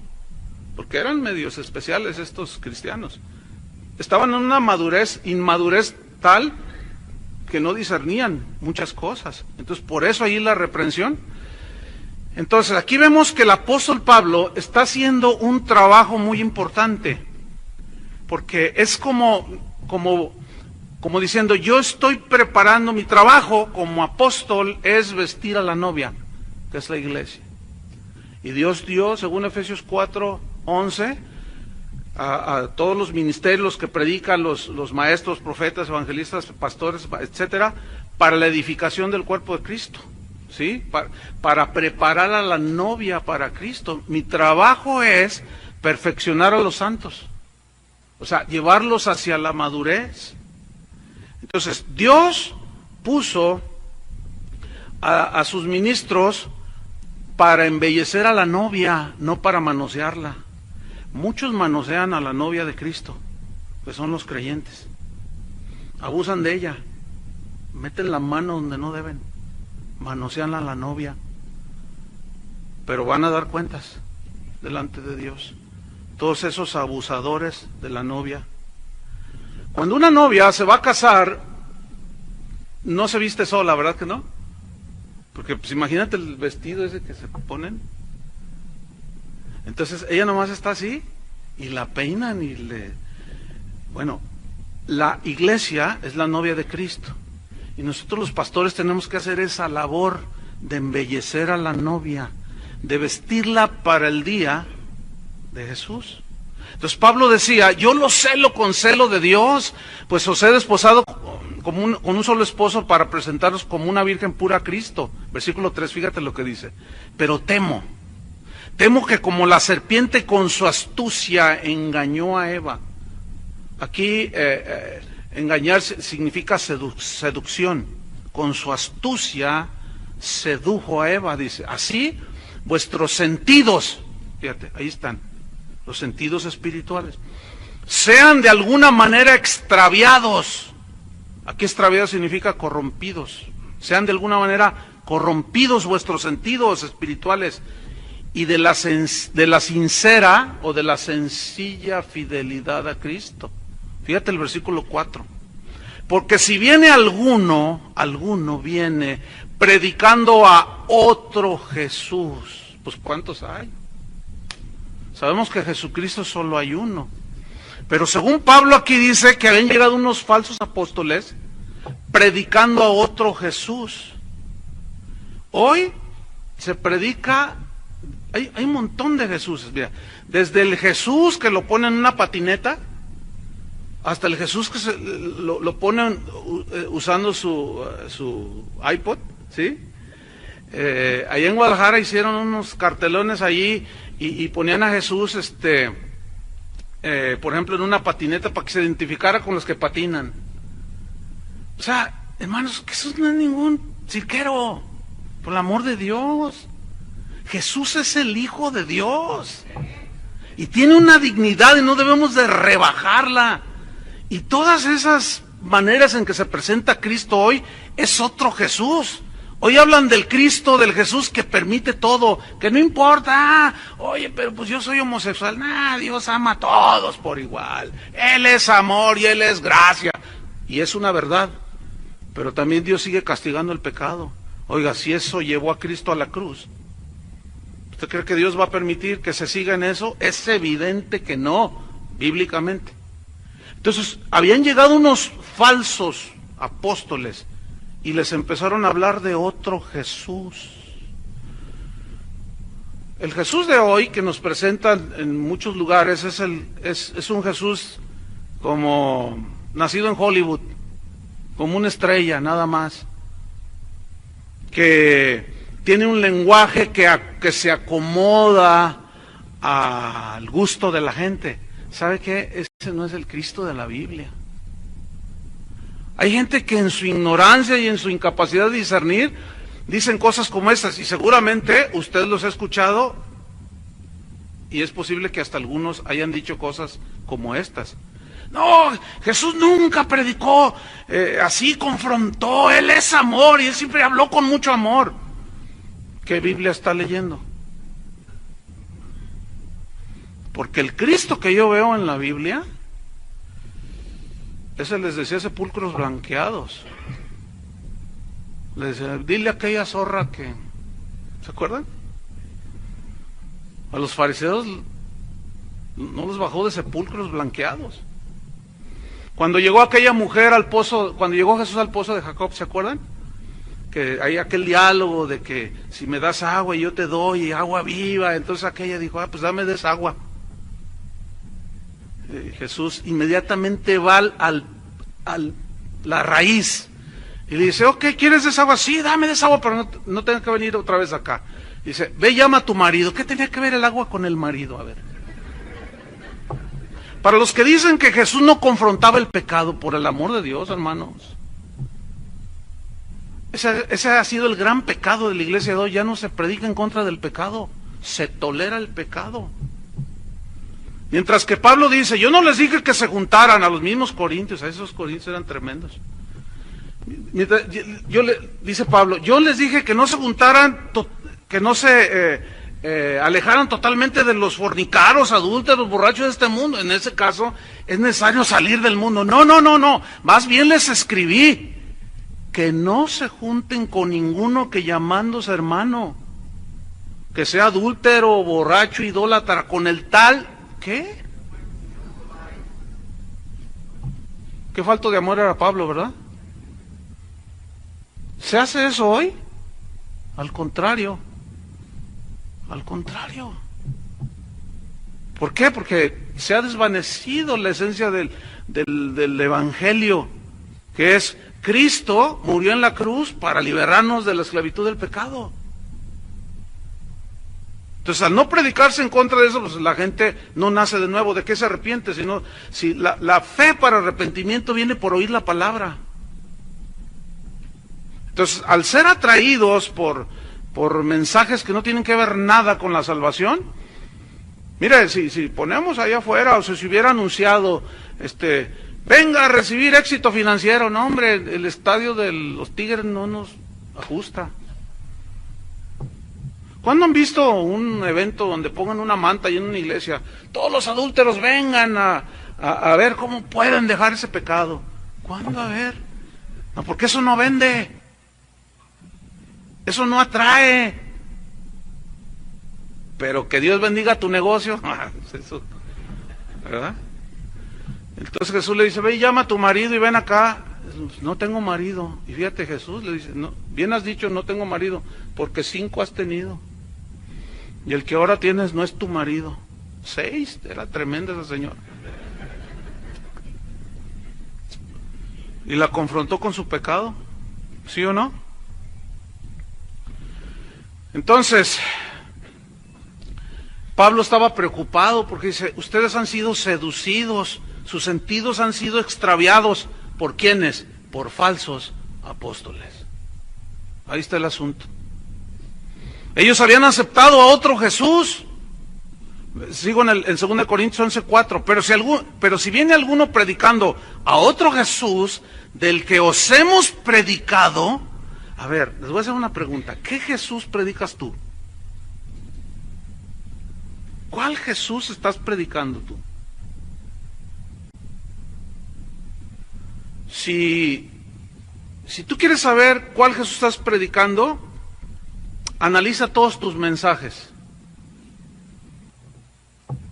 porque eran medios especiales estos cristianos. Estaban en una inmadurez tal que no discernían muchas cosas. Entonces, por eso ahí la reprensión. Entonces, aquí vemos que el apóstol Pablo está haciendo un trabajo muy importante, porque es como diciendo, yo estoy preparando mi trabajo como apóstol, es vestir a la novia, que es la iglesia. Y Dios dio, según Efesios 4:11, a todos los ministerios que predican los maestros, profetas, evangelistas, pastores, etcétera, para la edificación del cuerpo de Cristo, ¿sí? Para preparar a la novia para Cristo. Mi trabajo es perfeccionar a los santos, o sea, llevarlos hacia la madurez. Entonces, Dios puso a sus ministros para embellecer a la novia, no para manosearla. Muchos manosean a la novia de Cristo, que son los creyentes. Abusan de ella, meten la mano donde no deben, manosean a la novia, pero van a dar cuentas delante de Dios. Todos esos abusadores de la novia. Cuando una novia se va a casar, no se viste sola, ¿verdad que no? Porque pues imagínate el vestido ese que se ponen. Entonces ella nomás está así y la peinan y Bueno, la iglesia es la novia de Cristo y nosotros los pastores tenemos que hacer esa labor de embellecer a la novia, de vestirla para el día de Jesús. Entonces Pablo decía, yo lo celo con celo de Dios, pues os he desposado con un solo esposo para presentaros como una virgen pura a Cristo. Versículo 3, fíjate lo que dice. Pero temo que como la serpiente con su astucia engañó a Eva. Aquí engañar significa seducción. Con su astucia sedujo a Eva, dice. Así vuestros sentidos, fíjate, ahí están. los sentidos espirituales, sean de alguna manera extraviados. Aquí extraviados significa corrompidos. Sean de alguna manera corrompidos vuestros sentidos espirituales y de la sincera o de la sencilla fidelidad a Cristo. Fíjate el versículo 4. Porque si viene alguno viene predicando a otro Jesús, pues ¿cuántos hay? Sabemos que Jesucristo solo hay uno. Pero según Pablo aquí dice que habían llegado unos falsos apóstoles predicando a otro Jesús. Hoy se predica, hay un montón de Jesús, mira, desde el Jesús que lo ponen en una patineta, hasta el Jesús que lo ponen usando su iPod, ¿sí? Allá en Guadalajara hicieron unos cartelones allí y ponían a Jesús, por ejemplo, en una patineta para que se identificara con los que patinan. O sea, hermanos, Jesús no es ningún cirquero, por el amor de Dios. Jesús es el Hijo de Dios y tiene una dignidad y no debemos de rebajarla. Y todas esas maneras en que se presenta Cristo hoy es otro Jesús. Hoy hablan del Cristo, del Jesús que permite todo, que no importa, oye, pero pues yo soy homosexual. Nah, Dios ama a todos por igual. Él es amor y Él es gracia. Y es una verdad, pero también Dios sigue castigando el pecado. Oiga, si eso llevó a Cristo a la cruz, ¿usted cree que Dios va a permitir que se siga en eso? Es evidente que no, bíblicamente. Entonces, habían llegado unos falsos apóstoles y les empezaron a hablar de otro Jesús. El Jesús de hoy que nos presentan en muchos lugares es un Jesús como nacido en Hollywood, como una estrella, nada más, que tiene un lenguaje que se acomoda al gusto de la gente. ¿Sabe qué? Ese no es el Cristo de la Biblia. Hay gente que en su ignorancia y en su incapacidad de discernir dicen cosas como estas, y seguramente usted los ha escuchado, y es posible que hasta algunos hayan dicho cosas como estas. No, Jesús nunca predicó así, confrontó, Él es amor y Él siempre habló con mucho amor. ¿Qué Biblia está leyendo? Porque el Cristo que yo veo en la Biblia, ese les decía sepulcros blanqueados. Les decía, dile a aquella zorra que... ¿Se acuerdan? A los fariseos no los bajó de sepulcros blanqueados. Cuando llegó aquella mujer al pozo, cuando llegó Jesús al pozo de Jacob, ¿se acuerdan? Que hay aquel diálogo de que si me das agua y yo te doy agua viva. Entonces aquella dijo, pues dame de esa agua. Jesús inmediatamente va a la raíz y le dice, ok, ¿quieres de esa agua? Sí, dame de esa agua, pero no tengas que venir otra vez acá. Dice, ve, llama a tu marido. ¿Qué tenía que ver el agua con el marido? A ver. Para los que dicen que Jesús no confrontaba el pecado, por el amor de Dios, hermanos, ese ha sido el gran pecado de la iglesia de hoy. Ya no se predica en contra del pecado, se tolera el pecado. Mientras que Pablo dice, yo no les dije que se juntaran a los mismos corintios, a esos corintios eran tremendos. Dice Pablo, yo les dije que no se juntaran, que no se alejaran totalmente de los fornicaros, adúlteros, borrachos de este mundo. En ese caso es necesario salir del mundo. No, más bien les escribí que no se junten con ninguno que llamándose hermano, que sea adúltero, borracho, idólatra, con el tal... ¿Qué? Qué falto de amor era Pablo, ¿verdad? ¿Se hace eso hoy? Al contrario. Al contrario. ¿Por qué? Porque se ha desvanecido la esencia del Evangelio, que es Cristo murió en la cruz para liberarnos de la esclavitud del pecado. Entonces, al no predicarse en contra de eso, pues la gente no nace de nuevo. ¿De qué se arrepiente? Sino, si la fe para arrepentimiento viene por oír la palabra. Entonces, al ser atraídos por mensajes que no tienen que ver nada con la salvación, Mire, si ponemos allá afuera, o si se hubiera anunciado, venga a recibir éxito financiero, no hombre, el estadio de los Tigres no nos ajusta. ¿Cuándo han visto un evento donde pongan una manta y en una iglesia, todos los adúlteros vengan a ver cómo pueden dejar ese pecado? ¿Cuándo? A ver. No, porque eso no vende. Eso no atrae. Pero que Dios bendiga tu negocio. Eso, ¿verdad? Entonces Jesús le dice, ve y llama a tu marido y ven acá. No tengo marido. Y fíjate, Jesús le dice, no, bien has dicho, no tengo marido, porque 5 has tenido. Y el que ahora tienes no es tu marido. 6, era tremenda esa señora. Y la confrontó con su pecado, ¿sí o no? Entonces, Pablo estaba preocupado porque dice, ustedes han sido seducidos, sus sentidos han sido extraviados. ¿Por quiénes? Por falsos apóstoles. Ahí está el asunto. Ellos habían aceptado a otro Jesús. Sigo en 2 Corintios 11:4. Pero si viene alguno predicando a otro Jesús del que os hemos predicado. A ver, les voy a hacer una pregunta. ¿Qué Jesús predicas tú? ¿Cuál Jesús estás predicando tú? Si tú quieres saber cuál Jesús estás predicando, analiza todos tus mensajes,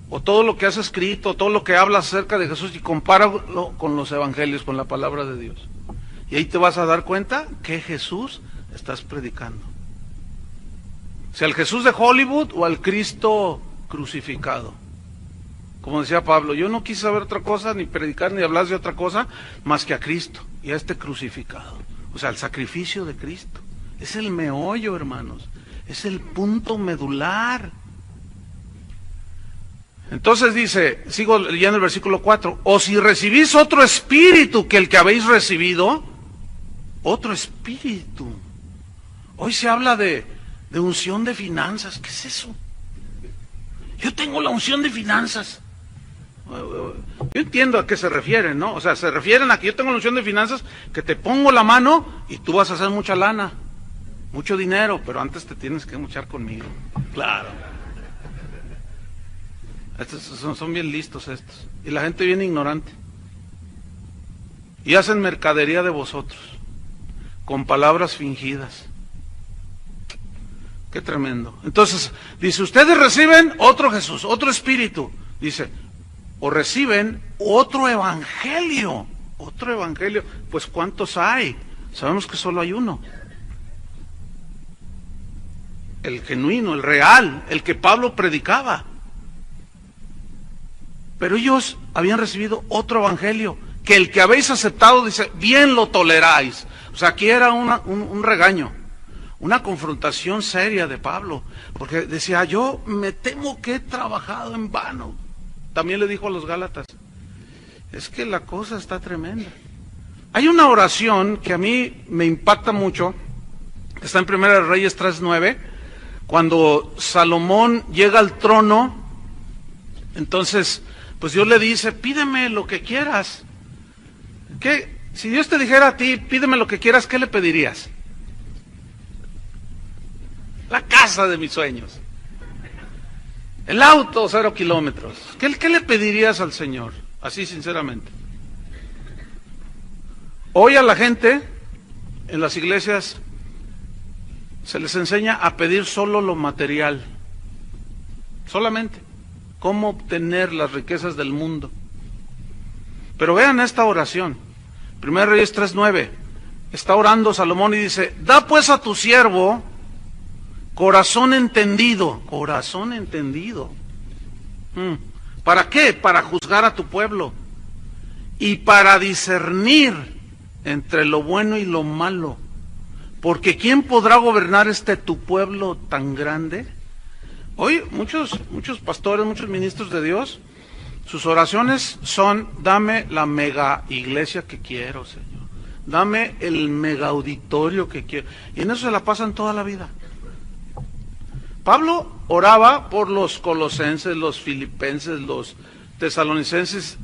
o todo lo que has escrito, todo lo que hablas acerca de Jesús, y compáralo con los evangelios, con la palabra de Dios. Y ahí te vas a dar cuenta qué Jesús estás predicando. Si al Jesús de Hollywood o al Cristo crucificado. Como decía Pablo, yo no quise saber otra cosa, ni predicar, ni hablar de otra cosa, más que a Cristo y a este crucificado. O sea, el sacrificio de Cristo. Es el meollo, hermanos. Es el punto medular. Entonces dice, sigo leyendo el versículo 4, o si recibís otro espíritu que el que habéis recibido, otro espíritu. Hoy se habla de unción de finanzas. ¿Qué es eso? Yo tengo la unción de finanzas. Yo entiendo a qué se refieren, ¿no? O sea, se refieren a que yo tengo la unción de finanzas, que te pongo la mano y tú vas a hacer mucha lana, mucho dinero, pero antes te tienes que muchar conmigo. Claro. Estos son bien listos estos. Y la gente bien ignorante. Y hacen mercadería de vosotros, con palabras fingidas. Qué tremendo. Entonces, dice, ustedes reciben otro Jesús, otro espíritu. Dice, o reciben otro evangelio. Otro evangelio. Pues ¿cuántos hay? Sabemos que solo hay uno. El genuino, el real, el que Pablo predicaba. Pero ellos habían recibido otro evangelio, que el que habéis aceptado, dice, bien lo toleráis. O sea, aquí era un regaño, una confrontación seria de Pablo, porque decía, yo me temo que he trabajado en vano. También le dijo a los Gálatas, es que la cosa está tremenda. Hay una oración que a mí me impacta mucho, que está en 1 Reyes 3:9, cuando Salomón llega al trono, entonces, pues Dios le dice, pídeme lo que quieras. ¿Qué? Si Dios te dijera a ti, pídeme lo que quieras, ¿qué le pedirías? La casa de mis sueños. El auto, 0 kilómetros. ¿Qué le pedirías al Señor? Así sinceramente. Hoy a la gente, en las iglesias, se les enseña a pedir solo lo material. Solamente. Cómo obtener las riquezas del mundo. Pero vean esta oración. 1 Reyes 3:9. Está orando Salomón y dice, da pues a tu siervo corazón entendido. Corazón entendido. ¿Para qué? Para juzgar a tu pueblo. Y para discernir entre lo bueno y lo malo. Porque ¿quién podrá gobernar tu pueblo tan grande? Hoy muchos pastores, muchos ministros de Dios, sus oraciones son, dame la mega iglesia que quiero, Señor. Dame el mega auditorio que quiero. Y en eso se la pasan toda la vida. Pablo oraba por los colosenses, los filipenses, los tesalonicenses,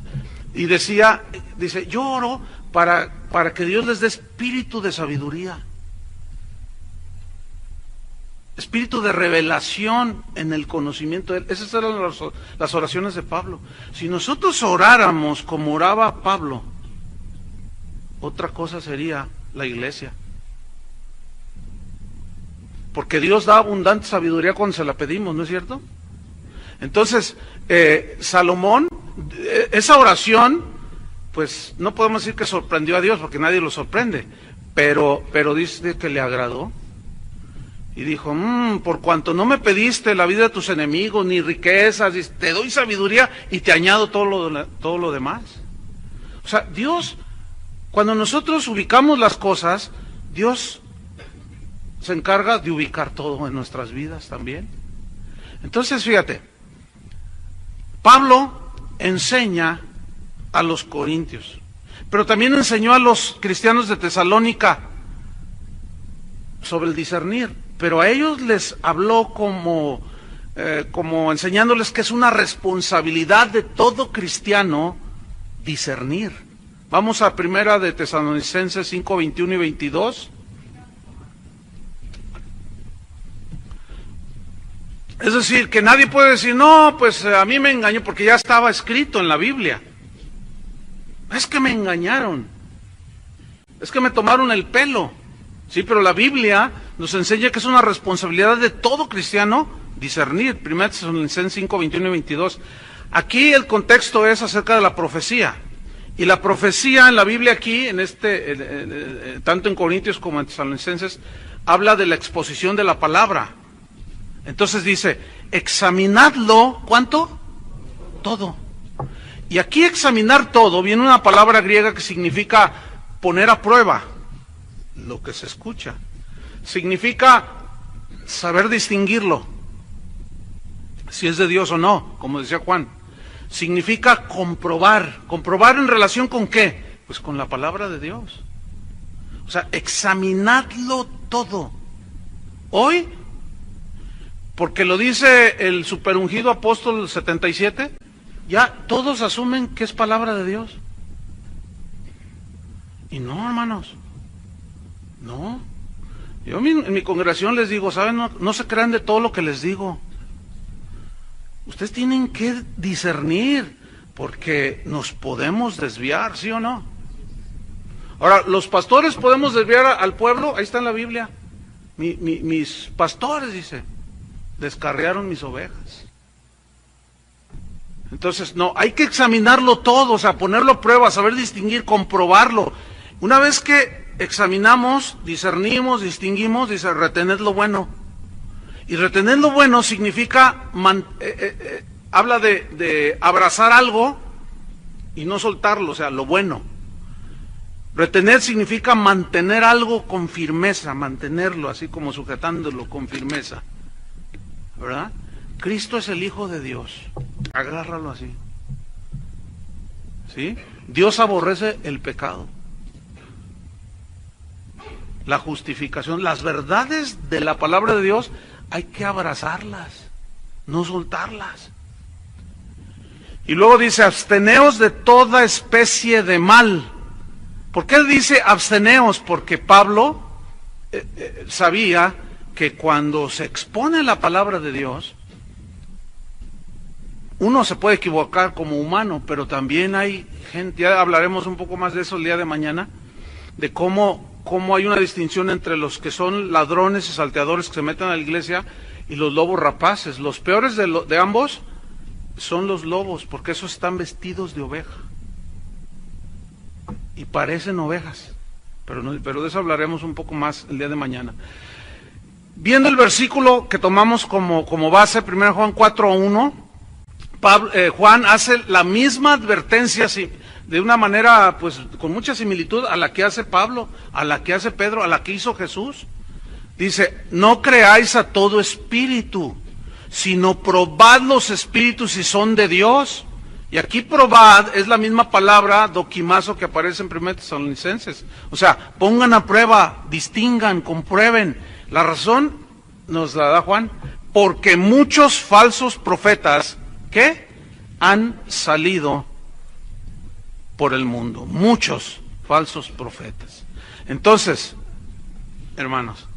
y dice, yo oro para que Dios les dé espíritu de sabiduría, espíritu de revelación en el conocimiento de Él. Esas eran las oraciones de Pablo. Si nosotros oráramos como oraba Pablo, otra cosa sería la iglesia. Porque Dios da abundante sabiduría cuando se la pedimos, ¿no es cierto? Entonces, Salomón, esa oración, pues no podemos decir que sorprendió a Dios, porque nadie lo sorprende, pero dice que le agradó. Y dijo, por cuanto no me pediste la vida de tus enemigos, ni riquezas, te doy sabiduría y te añado todo lo demás. O sea, Dios, cuando nosotros ubicamos las cosas, Dios se encarga de ubicar todo en nuestras vidas también. Entonces, fíjate, Pablo enseña a los corintios, pero también enseñó a los cristianos de Tesalónica sobre el discernir, pero a ellos les habló como enseñándoles que es una responsabilidad de todo cristiano discernir. Vamos a primera de Tesalonicenses 5, 21 y 22. Es decir, que nadie puede decir, no, pues a mí me engañó, porque ya estaba escrito en la Biblia. Es que me engañaron, es que me tomaron el pelo. Sí, pero la Biblia nos enseña que es una responsabilidad de todo cristiano discernir. 1 Tesalonicenses 5, 21 y 22. Aquí el contexto es acerca de la profecía. Y la profecía en la Biblia aquí, tanto en Corintios como en Tesalonicenses, habla de la exposición de la palabra. Entonces dice, examinadlo, ¿cuánto? Todo. Y aquí examinar todo, viene una palabra griega que significa poner a prueba lo que se escucha. Significa saber distinguirlo, si es de Dios o no, como decía Juan. Significa comprobar. ¿Comprobar en relación con qué? Pues con la palabra de Dios. O sea, examinadlo todo. Hoy, porque lo dice el superungido apóstol 77, ya todos asumen que es palabra de Dios. Y no, hermanos, no. Yo en mi congregación les digo, ¿saben? No se crean de todo lo que les digo. Ustedes tienen que discernir, porque nos podemos desviar, ¿sí o no? Ahora, los pastores podemos desviar al pueblo, ahí está en la Biblia. Mis pastores, dice, descarriaron mis ovejas. Entonces, no, hay que examinarlo todo, o sea, ponerlo a prueba, saber distinguir, comprobarlo. Una vez que examinamos, discernimos, distinguimos, dice, retened lo bueno. Y retener lo bueno significa, habla de abrazar algo y no soltarlo, o sea, lo bueno. Retener significa mantener algo con firmeza, mantenerlo así como sujetándolo con firmeza, ¿verdad? Cristo es el Hijo de Dios, agárralo así, ¿sí? Dios aborrece el pecado, la justificación, las verdades de la palabra de Dios hay que abrazarlas, no soltarlas. Y luego dice, absteneos de toda especie de mal. ¿Por qué dice absteneos? Porque Pablo sabía que cuando se expone la palabra de Dios, uno se puede equivocar como humano, pero también hay gente, ya hablaremos un poco más de eso el día de mañana, de cómo hay una distinción entre los que son ladrones y salteadores que se meten a la iglesia y los lobos rapaces. Los peores de ambos son los lobos, porque esos están vestidos de oveja y parecen ovejas, pero de eso hablaremos un poco más el día de mañana. Viendo el versículo que tomamos como base, 1 Juan 4:1, Juan hace la misma advertencia, de una manera pues con mucha similitud a la que hace Pablo, a la que hace Pedro, a la que hizo Jesús. Dice, no creáis a todo espíritu, sino probad los espíritus si son de Dios. Y aquí probad es la misma palabra doquimazo que aparece en 1 Tesalonicenses. O sea, pongan a prueba, distingan, comprueben. La razón nos la da Juan, porque muchos falsos profetas, ¿qué? Han salido por el mundo. Muchos falsos profetas. Entonces, hermanos,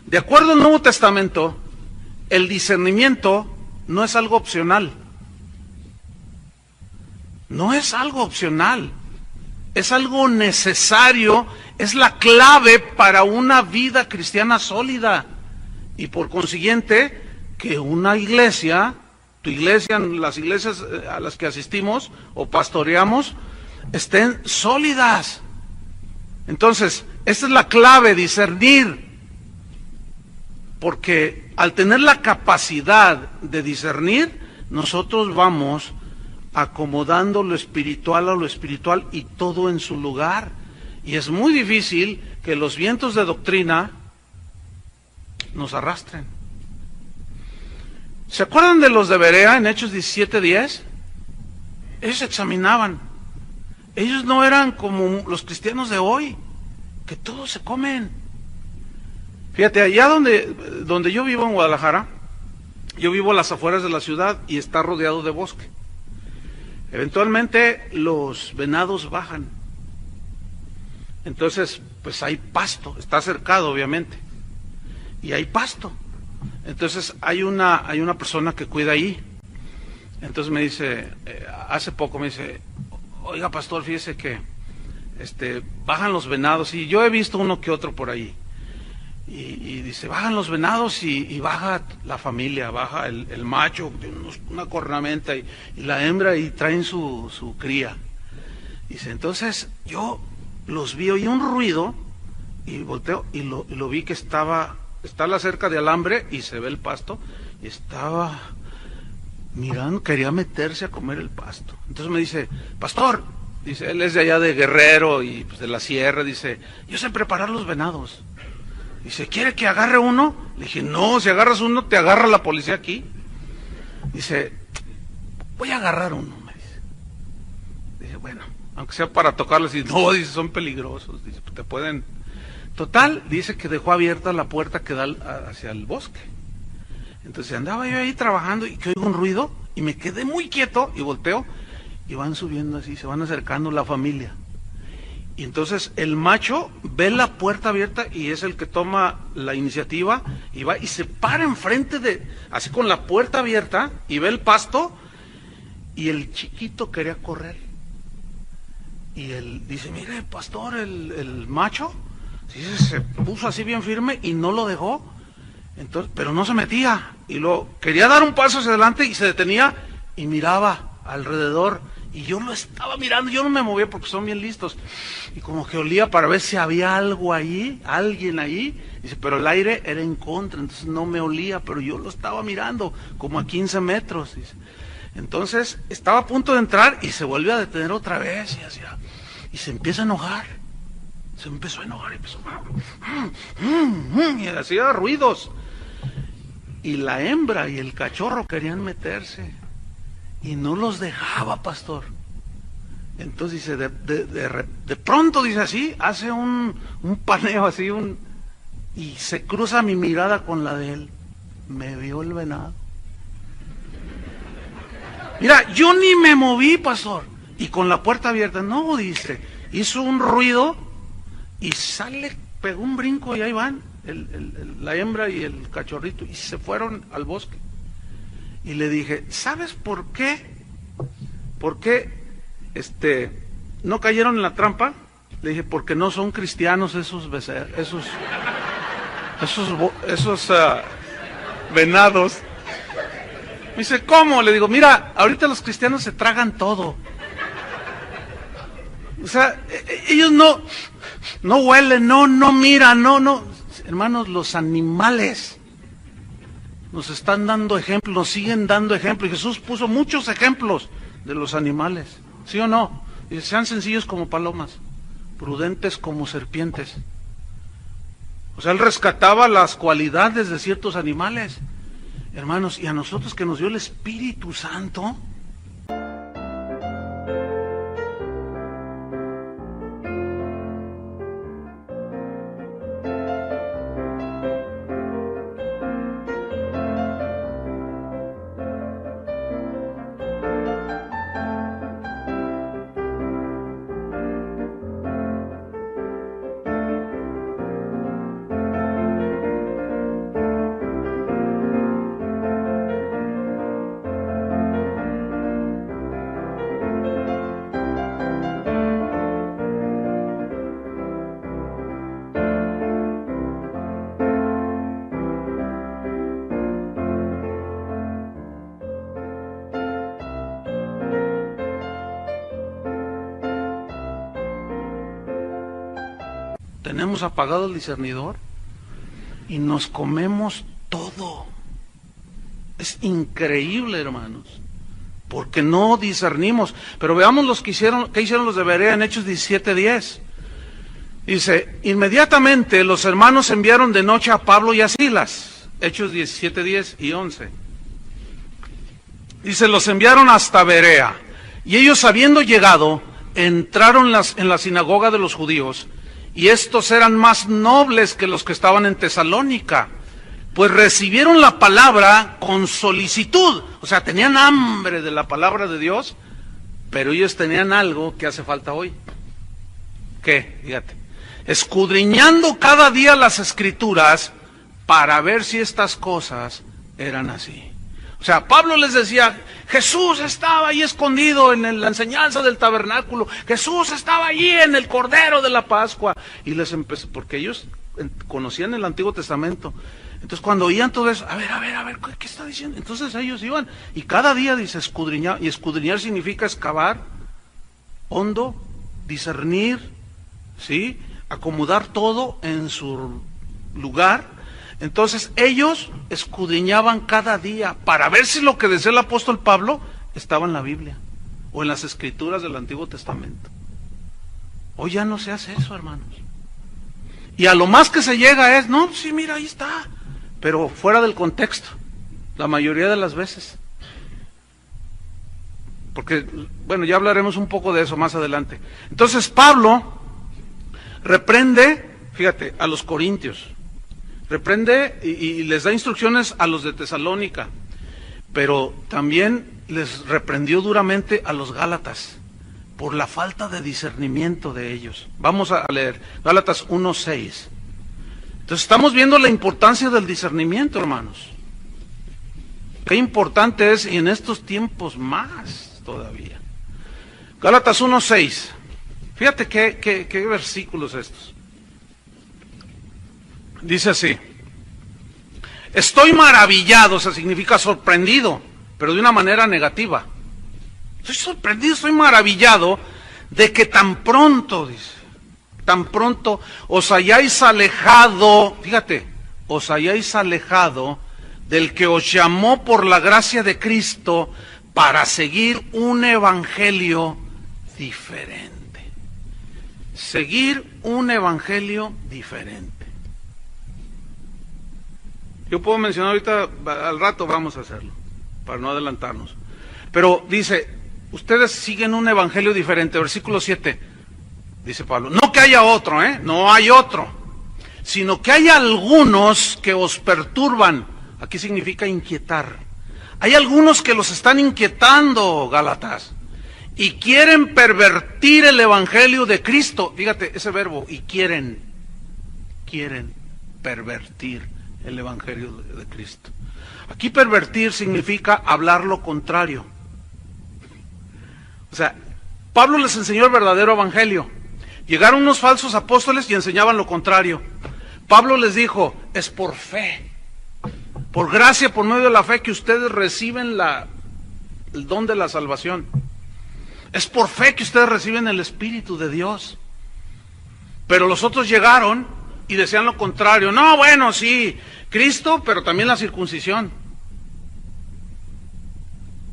de acuerdo al Nuevo Testamento, el discernimiento no es algo opcional. No es algo opcional. Es algo necesario, es la clave para una vida cristiana sólida. Y por consiguiente, que una iglesia, tu iglesia, las iglesias a las que asistimos o pastoreamos, estén sólidas. Entonces, esta es la clave, discernir. Porque al tener la capacidad de discernir, nosotros vamos acomodando lo espiritual a lo espiritual y todo en su lugar. Y es muy difícil que los vientos de doctrina nos arrastren. ¿Se acuerdan de los de Berea en Hechos 17:10? Ellos examinaban. Ellos no eran como los cristianos de hoy, que todos se comen. Fíjate, allá donde yo vivo en Guadalajara, yo vivo a las afueras de la ciudad y está rodeado de bosque. Eventualmente los venados bajan. Entonces, pues hay pasto, está cercado obviamente. Y hay pasto. Entonces hay una persona que cuida ahí. Entonces me dice, hace poco me dice, oiga pastor, fíjese que bajan los venados, y yo he visto uno que otro por ahí. Y dice, bajan los venados y baja la familia, baja el macho, una cornamenta, y la hembra, y traen su cría. Dice, entonces yo los vi, oí un ruido, y volteo, y lo vi que está la cerca de alambre, y se ve el pasto, y estaba mirando, quería meterse a comer el pasto. Entonces me dice, pastor, dice, él es de allá de Guerrero, y pues de la sierra, dice, yo sé preparar los venados. Dice, ¿quiere que agarre uno? Le dije, no, si agarras uno, te agarra la policía aquí. Dice, voy a agarrar uno, me dice. Dije, bueno, aunque sea para tocarlos. Y no, dice, son peligrosos. Dice, pues te pueden... Total, dice que dejó abierta la puerta que da hacia el bosque. Entonces andaba yo ahí trabajando y que oigo un ruido y me quedé muy quieto y volteo y van subiendo así, se van acercando la familia. Y entonces el macho ve la puerta abierta y es el que toma la iniciativa y va y se para enfrente así con la puerta abierta, y ve el pasto, y el chiquito quería correr. Y él dice, mire pastor, el macho se puso así bien firme y no lo dejó. Entonces, pero no se metía, y luego quería dar un paso hacia adelante y se detenía y miraba alrededor. Y yo lo estaba mirando, yo no me movía porque son bien listos. Y como que olía para ver si había algo ahí, alguien ahí. Dice, pero el aire era en contra, entonces no me olía, pero yo lo estaba mirando, como a 15 metros. Dice. Entonces estaba a punto de entrar y se vuelve a detener otra vez y se empieza a enojar. Se empezó a enojar y empezó y hacía ruidos. Y la hembra y el cachorro querían meterse. Y no los dejaba, pastor. Entonces dice, de pronto dice así, hace un paneo así, y se cruza mi mirada con la de él. Me vio el venado. Mira, yo ni me moví, pastor. Y con la puerta abierta, no, dice, hizo un ruido y pegó un brinco y ahí van, la hembra y el cachorrito, y se fueron al bosque. Y le dije, ¿sabes por qué? ¿Por qué no cayeron en la trampa? Le dije, porque no son cristianos esos venados. Me dice, ¿cómo? Le digo, mira, ahorita los cristianos se tragan todo. O sea, ellos no huelen, no miran, no. Hermanos, los animales nos están dando ejemplos, nos siguen dando ejemplos. Y Jesús puso muchos ejemplos de los animales, ¿sí o no? Dice, sean sencillos como palomas, prudentes como serpientes. O sea, él rescataba las cualidades de ciertos animales. Hermanos, y a nosotros que nos dio el Espíritu Santo, tenemos apagado el discernidor y nos comemos todo. Es increíble, hermanos, porque no discernimos. Pero veamos qué hicieron los de Berea en Hechos 17:10. Dice, inmediatamente los hermanos enviaron de noche a Pablo y a Silas. Hechos 17:10 y 11. Dice, los enviaron hasta Berea. Y ellos, habiendo llegado, entraron en la sinagoga de los judíos. Y estos eran más nobles que los que estaban en Tesalónica, pues recibieron la palabra con solicitud. O sea, tenían hambre de la palabra de Dios, pero ellos tenían algo que hace falta hoy. ¿Qué? Fíjate. Escudriñando cada día las Escrituras para ver si estas cosas eran así. O sea, Pablo les decía, Jesús estaba ahí escondido en la enseñanza del tabernáculo, Jesús estaba allí en el Cordero de la Pascua. Y les empezó, porque ellos conocían el Antiguo Testamento. Entonces cuando oían todo eso, a ver, ¿qué está diciendo? Entonces ellos iban, y cada día dice escudriñar, y escudriñar significa excavar hondo, discernir, ¿sí? Acomodar todo en su lugar. Entonces ellos escudriñaban cada día para ver si lo que decía el apóstol Pablo estaba en la Biblia o en las Escrituras del Antiguo Testamento. Hoy ya no se hace eso, hermanos. Y a lo más que se llega es, no, sí, mira, ahí está, pero fuera del contexto, la mayoría de las veces. Porque, bueno, ya hablaremos un poco de eso más adelante. Entonces Pablo reprende, fíjate, a los corintios. Reprende y les da instrucciones a los de Tesalónica, pero también les reprendió duramente a los gálatas por la falta de discernimiento de ellos. Vamos a leer Gálatas 1:6. Entonces estamos viendo la importancia del discernimiento, hermanos. Qué importante es, y en estos tiempos más todavía. Gálatas 1:6. Fíjate qué versículos estos. Dice así, estoy maravillado, o sea, significa sorprendido, pero de una manera negativa. Estoy sorprendido, estoy maravillado de que tan pronto, dice, tan pronto os hayáis alejado, fíjate, os hayáis alejado del que os llamó por la gracia de Cristo para seguir un evangelio diferente. Seguir un evangelio diferente. Yo puedo mencionar ahorita, al rato vamos a hacerlo, para no adelantarnos. Pero dice, ustedes siguen un evangelio diferente, versículo 7, dice Pablo, no que haya otro, no hay otro, sino que hay algunos que os perturban, aquí significa inquietar. Hay algunos que los están inquietando, Gálatas, y quieren pervertir el evangelio de Cristo. Fíjate ese verbo, y quieren pervertir el evangelio de Cristo. Aquí pervertir significa hablar lo contrario. O sea, Pablo les enseñó el verdadero evangelio. Llegaron unos falsos apóstoles y enseñaban lo contrario. Pablo les dijo, es por fe, por gracia, por medio de la fe que ustedes reciben el don de la salvación. Es por fe que ustedes reciben el Espíritu de Dios. Pero los otros llegaron y decían lo contrario. No, bueno, sí, Cristo, pero también la circuncisión.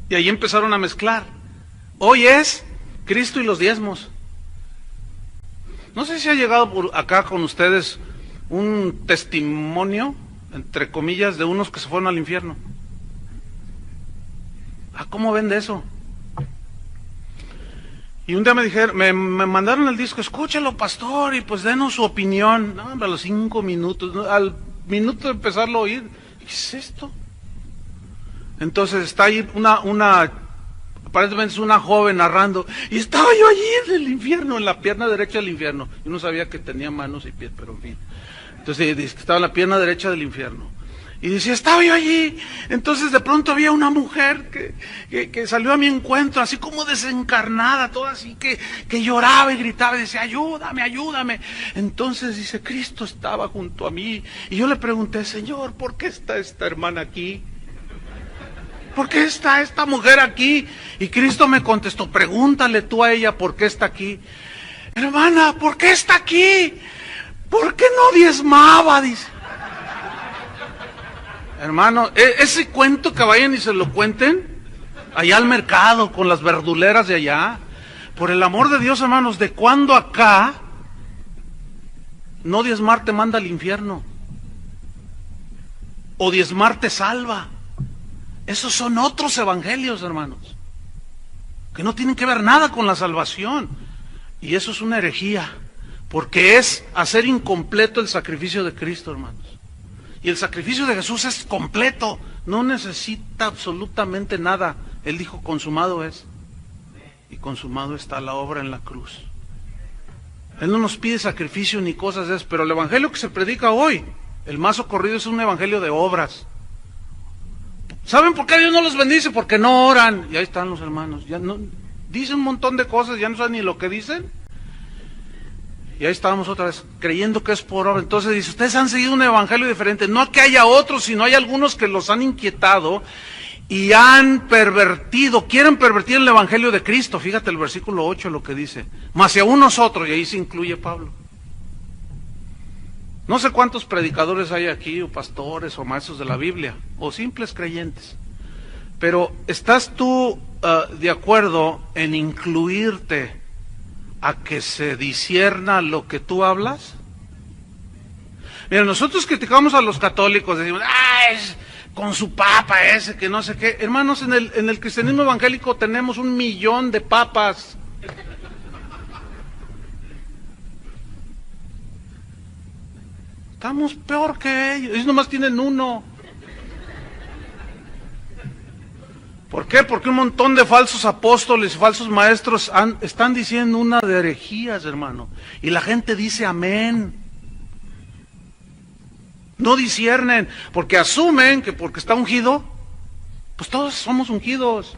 Y ahí empezaron a mezclar. Hoy es Cristo y los diezmos. No sé si ha llegado por acá con ustedes un testimonio, entre comillas, de unos que se fueron al infierno. ¿Cómo ven de eso? Y un día me dijeron, me mandaron el disco, escúchalo, pastor, y pues denos su opinión. No, a los 5 minutos, ¿no? Al minuto de empezarlo a oír, ¿qué es esto? Entonces está ahí aparentemente es una joven narrando, y estaba yo allí en el infierno, en la pierna derecha del infierno. Yo no sabía que tenía manos y pies, pero en fin. Entonces dice que estaba en la pierna derecha del infierno. Y decía, estaba yo allí. Entonces de pronto había una mujer que salió a mi encuentro, así como desencarnada, toda así, que lloraba y gritaba y decía, ayúdame, ayúdame. Entonces dice, Cristo estaba junto a mí. Y yo le pregunté, Señor, ¿por qué está esta hermana aquí? ¿Por qué está esta mujer aquí? Y Cristo me contestó, pregúntale tú a ella por qué está aquí. Hermana, ¿por qué está aquí? ¿Por qué no diezmaba? Dice. Hermano, ese cuento que vayan y se lo cuenten allá al mercado con las verduleras de allá. Por el amor de Dios, hermanos, ¿de cuándo acá no diezmar te manda al infierno? O diezmar te salva. Esos son otros evangelios, hermanos, que no tienen que ver nada con la salvación. Y eso es una herejía, porque es hacer incompleto el sacrificio de Cristo, hermanos. Y el sacrificio de Jesús es completo, no necesita absolutamente nada. Él dijo, consumado es, y consumado está la obra en la cruz. Él no nos pide sacrificio ni cosas de eso, pero el evangelio que se predica hoy, el más socorrido, es un evangelio de obras. ¿Saben por qué Dios no los bendice? Porque no oran. Y ahí están los hermanos, ya no dicen un montón de cosas, ya no saben ni lo que dicen. Y ahí estábamos otra vez, creyendo que es por obra. Entonces dice, ustedes han seguido un evangelio diferente. No que haya otros, sino hay algunos que los han inquietado y han pervertido, quieren pervertir el evangelio de Cristo. Fíjate el versículo 8 lo que dice. Mas si aún nosotros, y ahí se incluye Pablo. No sé cuántos predicadores hay aquí, o pastores, o maestros de la Biblia, o simples creyentes. Pero ¿estás tú de acuerdo en incluirte a que se discierna lo que tú hablas? Mira, nosotros criticamos a los católicos, decimos, con su papa ese, que no sé qué. Hermanos, en el cristianismo evangélico tenemos 1 millón de papas. Estamos peor que ellos nomás tienen uno. ¿Por qué? Porque un montón de falsos apóstoles, falsos maestros están diciendo una de herejías, hermano. Y la gente dice amén. No disciernen, porque asumen que porque está ungido, pues todos somos ungidos.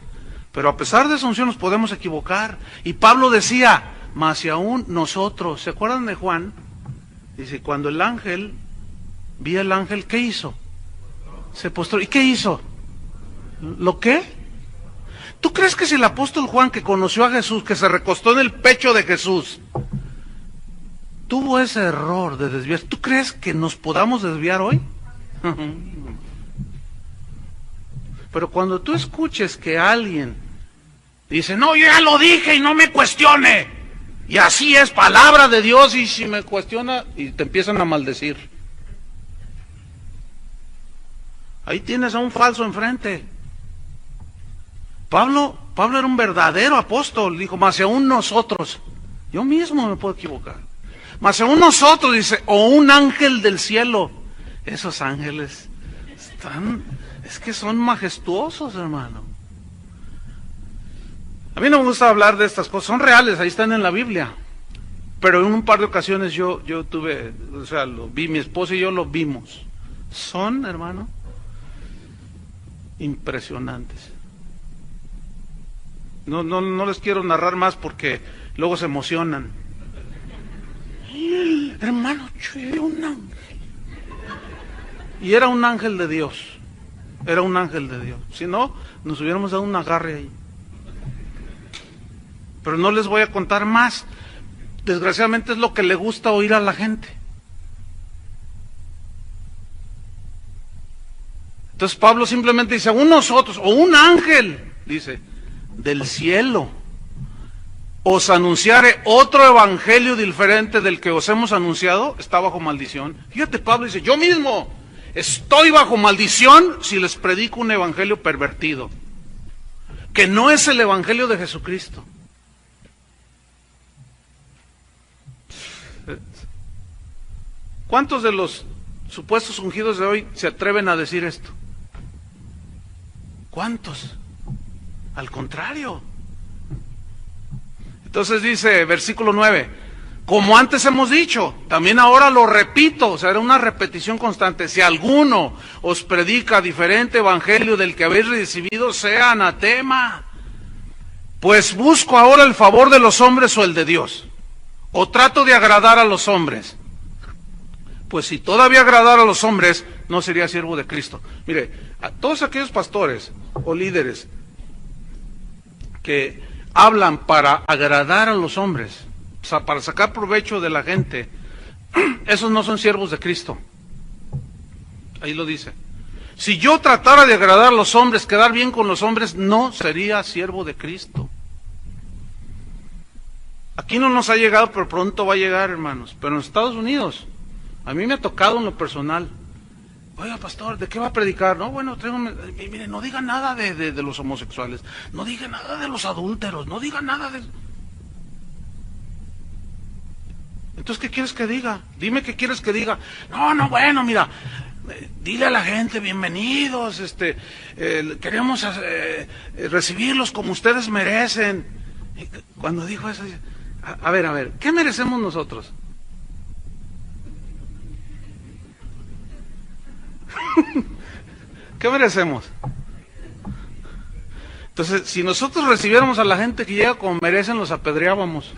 Pero a pesar de esa unción nos podemos equivocar. Y Pablo decía, mas si aún nosotros, ¿se acuerdan de Juan? Dice, cuando el ángel, vi el ángel, ¿qué hizo? Se postró. ¿Y qué hizo? ¿Lo qué? ¿Tú crees que si el apóstol Juan, que conoció a Jesús, que se recostó en el pecho de Jesús, tuvo ese error de desviar, ¿tú crees que nos podamos desviar hoy? Pero cuando tú escuches que alguien dice, no, yo ya lo dije y no me cuestione, y así es, palabra de Dios, y si me cuestiona, y te empiezan a maldecir, ahí tienes a un falso enfrente. Pablo era un verdadero apóstol, dijo, mas si aún nosotros, yo mismo me puedo equivocar, mas si aún nosotros, dice, o un ángel del cielo. Esos ángeles es que son majestuosos, hermano. A mí no me gusta hablar de estas cosas, son reales, ahí están en la Biblia. Pero en un par de ocasiones yo tuve, o sea, lo vi, mi esposa y yo lo vimos. Son, hermano, impresionantes. No les quiero narrar más porque luego se emocionan. Hermano, yo vi un ángel. Y era un ángel de Dios. Era un ángel de Dios. Si no, nos hubiéramos dado un agarre ahí. Pero no les voy a contar más. Desgraciadamente es lo que le gusta oír a la gente. Entonces Pablo simplemente dice, aún nosotros, o un ángel, dice, del cielo, os anunciare otro evangelio diferente del que os hemos anunciado, está bajo maldición. Fíjate, Pablo dice, yo mismo estoy bajo maldición si les predico un evangelio pervertido, que no es el evangelio de Jesucristo. ¿Cuántos de los supuestos ungidos de hoy se atreven a decir esto? ¿Cuántos? Al contrario. Entonces dice, versículo 9, como antes hemos dicho, también ahora lo repito, o sea, era una repetición constante, si alguno os predica diferente evangelio del que habéis recibido, sea anatema. Pues busco ahora el favor de los hombres o el de Dios, o trato de agradar a los hombres. Pues si todavía agradara a los hombres, no sería siervo de Cristo. Mire, a todos aquellos pastores o líderes que hablan para agradar a los hombres, o sea, para sacar provecho de la gente, Esos no son siervos de Cristo. Ahí lo dice. Si yo tratara de agradar a los hombres, quedar bien con los hombres, no sería siervo de Cristo. Aquí no nos ha llegado, pero pronto va a llegar, hermanos. Pero en Estados Unidos, a mí me ha tocado en lo personal. Oiga, pastor, ¿de qué va a predicar? No, bueno, mire, no diga nada de los homosexuales, no diga nada de los adúlteros, no diga nada de... Entonces, ¿qué quieres que diga? Dime qué quieres que diga. No, bueno, mira, dile a la gente, bienvenidos, queremos recibirlos como ustedes merecen. Y cuando dijo eso, a ver, ¿qué merecemos nosotros? ¿Qué merecemos? Entonces, si nosotros recibiéramos a la gente que llega como merecen, los apedreábamos.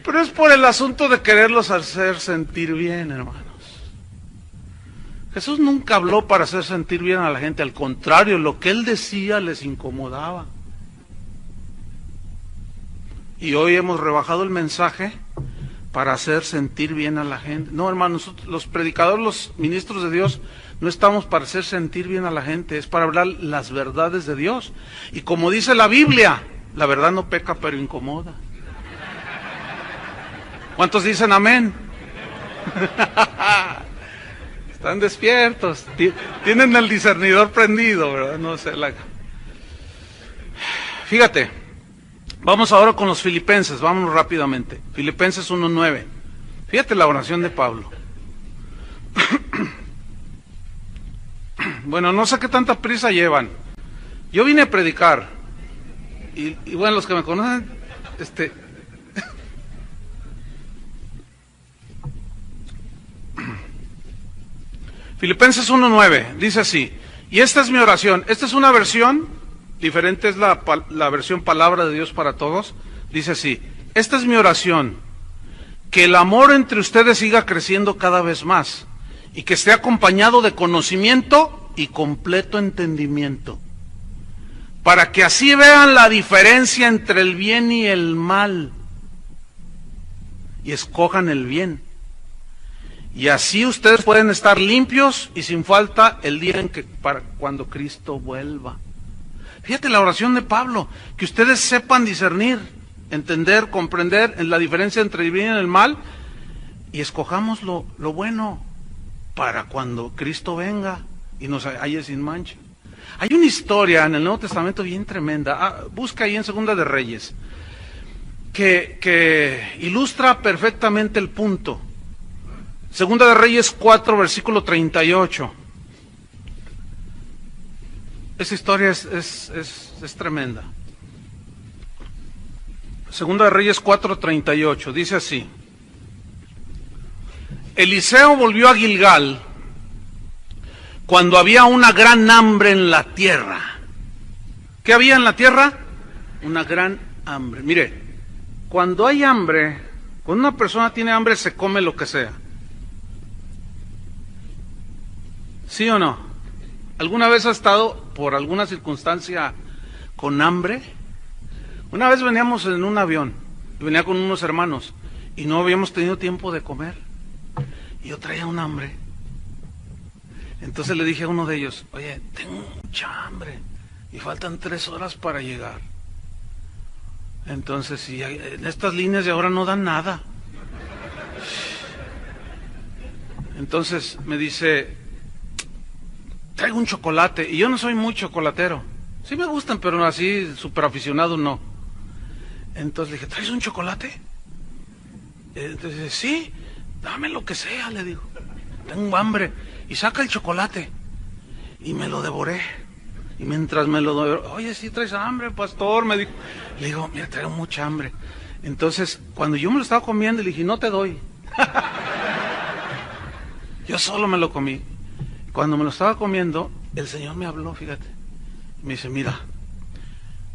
Pero es por el asunto de quererlos hacer sentir bien, hermanos. Jesús nunca habló para hacer sentir bien a la gente, al contrario, lo que Él decía les incomodaba. Y hoy hemos rebajado el mensaje para hacer sentir bien a la gente. No, hermanos, nosotros, los predicadores, los ministros de Dios, no estamos para hacer sentir bien a la gente, es para hablar las verdades de Dios. Y como dice la Biblia, la verdad no peca, pero incomoda. ¿Cuántos dicen amén? Están despiertos, tienen el discernidor prendido, ¿verdad? No sé, Fíjate, vamos ahora con los filipenses, vámonos rápidamente. Filipenses 1:9. Fíjate la oración de Pablo. Bueno, no sé qué tanta prisa llevan. Yo vine a predicar. Y bueno, los que me conocen, Filipenses 1:9, dice así, y esta es mi oración. Esta es una versión, diferente es la versión palabra de Dios para todos. Dice así, esta es mi oración, que el amor entre ustedes siga creciendo cada vez más, y que esté acompañado de conocimiento y completo entendimiento, para que así vean la diferencia entre el bien y el mal, y escojan el bien. Y así ustedes pueden estar limpios y sin falta el día en que cuando Cristo vuelva. Fíjate la oración de Pablo, que ustedes sepan discernir, entender, comprender en la diferencia entre el bien y el mal, y escojamos lo bueno para cuando Cristo venga y nos halle sin mancha. Hay una historia en el Nuevo Testamento bien tremenda, busca ahí en Segunda de Reyes, que ilustra perfectamente el punto. Segunda de Reyes 4, versículo 38. Esa historia es tremenda. Segunda de Reyes 4, 38. Dice así. Eliseo volvió a Gilgal cuando había una gran hambre en la tierra. ¿Qué había en la tierra? Una gran hambre. Mire, cuando hay hambre, cuando una persona tiene hambre, se come lo que sea. ¿Sí o no? ¿Alguna vez ha estado por alguna circunstancia con hambre? Una vez veníamos en un avión, venía con unos hermanos y no habíamos tenido tiempo de comer. Y yo traía un hambre. Entonces le dije a uno de ellos, oye, tengo mucha hambre y faltan 3 horas para llegar. Entonces, si en estas líneas de ahora no dan nada. Entonces me dice, traigo un chocolate, y yo no soy muy chocolatero. Sí me gustan, pero así súper aficionado no. Entonces le dije, ¿traes un chocolate? Entonces dice, sí, dame lo que sea, le digo. Tengo hambre. Y saca el chocolate. Y me lo devoré. Y mientras me lo devoré, oye, ¿sí traes hambre, pastor? Me dijo. Le digo, mira, traigo mucha hambre. Entonces, cuando yo me lo estaba comiendo, le dije, no te doy. Yo solo me lo comí. Cuando me lo estaba comiendo, el Señor me habló, fíjate. Me dice, mira,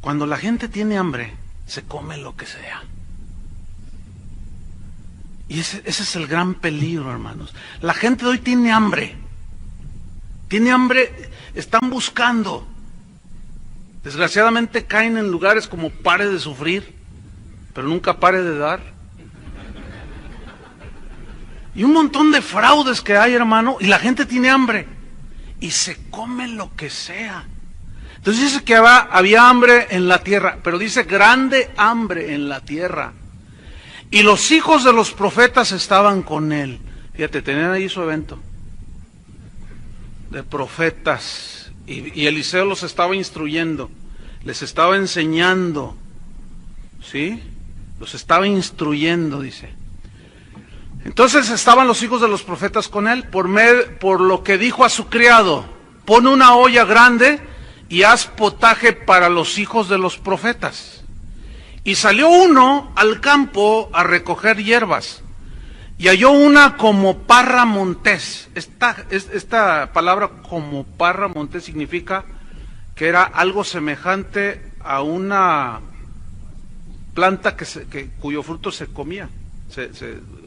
cuando la gente tiene hambre, se come lo que sea. Y ese es el gran peligro, hermanos. La gente de hoy tiene hambre. Tiene hambre, están buscando. Desgraciadamente caen en lugares como pare de sufrir, pero nunca pare de dar. Y un montón de fraudes que hay, hermano, y la gente tiene hambre y se come lo que sea. Entonces dice que había hambre en la tierra, pero dice grande hambre en la tierra. Y los hijos de los profetas estaban con él. Fíjate, tenían ahí su evento de profetas, y Eliseo los estaba instruyendo, les estaba enseñando, ¿sí? Los estaba instruyendo, dice. Entonces estaban los hijos de los profetas con él, por lo que dijo a su criado: pon una olla grande y haz potaje para los hijos de los profetas. Y salió uno al campo a recoger hierbas, y halló una como parra montés. Esta palabra como parra montés significa que era algo semejante a una planta cuyo fruto se comía,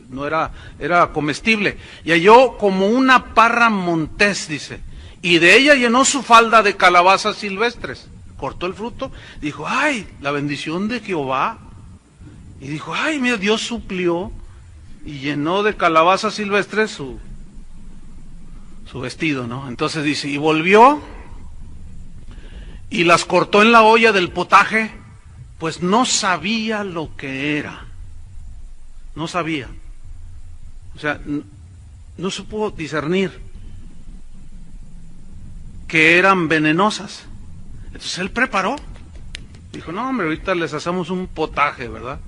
no era comestible. Y halló como una parra montés, dice, y de ella llenó su falda de calabazas silvestres. Cortó el fruto, dijo: ay, la bendición de Jehová. Y dijo: ay, mira, Dios suplió, y llenó de calabazas silvestres su vestido, ¿no? Entonces dice, y volvió y las cortó en la olla del potaje, pues no sabía lo que era. No sabía. O sea, no supo discernir que eran venenosas. Entonces él preparó. Dijo: no, hombre, ahorita les hacemos un potaje, ¿verdad?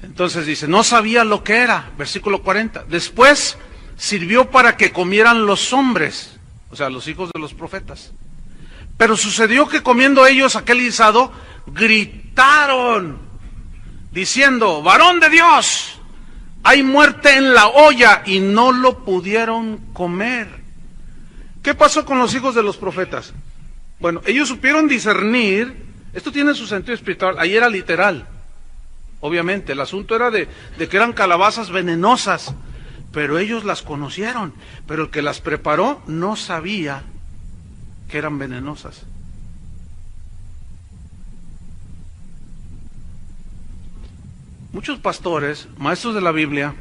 Entonces dice, no sabía lo que era. Versículo 40. Después sirvió para que comieran los hombres, o sea, los hijos de los profetas. Pero sucedió que comiendo ellos aquel guisado, gritaron, diciendo: varón de Dios, hay muerte en la olla, y no lo pudieron comer. ¿Qué pasó con los hijos de los profetas? Bueno, ellos supieron discernir. Esto tiene su sentido espiritual. Ahí era literal, obviamente. El asunto era de que eran calabazas venenosas, pero ellos las conocieron. Pero el que las preparó no sabía que eran venenosas. Muchos pastores, maestros de la Biblia,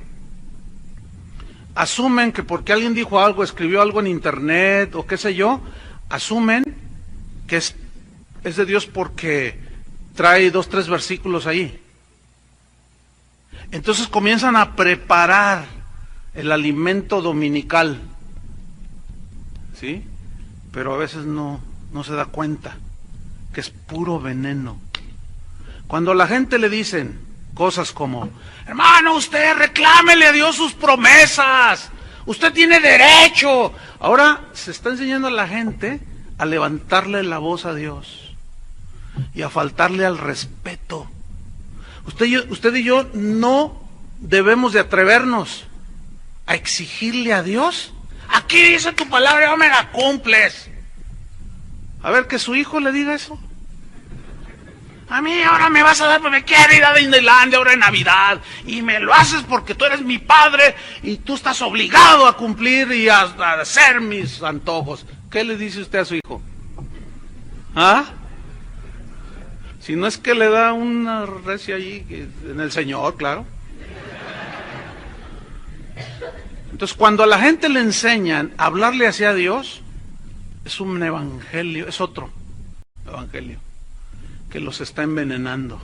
asumen que porque alguien dijo algo, escribió algo en internet o qué sé yo, asumen que es de Dios porque trae 2, 3 versículos ahí. Entonces comienzan a preparar el alimento dominical, ¿sí? Pero a veces no se da cuenta que es puro veneno. Cuando a la gente le dicen cosas como: hermano, usted reclámele a Dios sus promesas, usted tiene derecho. Ahora se está enseñando a la gente a levantarle la voz a Dios y a faltarle al respeto. Usted y yo no debemos de atrevernos a exigirle a Dios: aquí dice tu palabra, no me la cumples. A ver, que su hijo le diga eso. A mí ahora me vas a dar, porque me quiero ir a Disneylandia ahora en Navidad, y me lo haces porque tú eres mi padre y tú estás obligado a cumplir y a hacer mis antojos. ¿Qué le dice usted a su hijo? ¿Ah? Si no es que le da una recia allí en el Señor, claro. Entonces, cuando a la gente le enseñan a hablarle hacia Dios, es un evangelio, es otro evangelio que los está envenenando.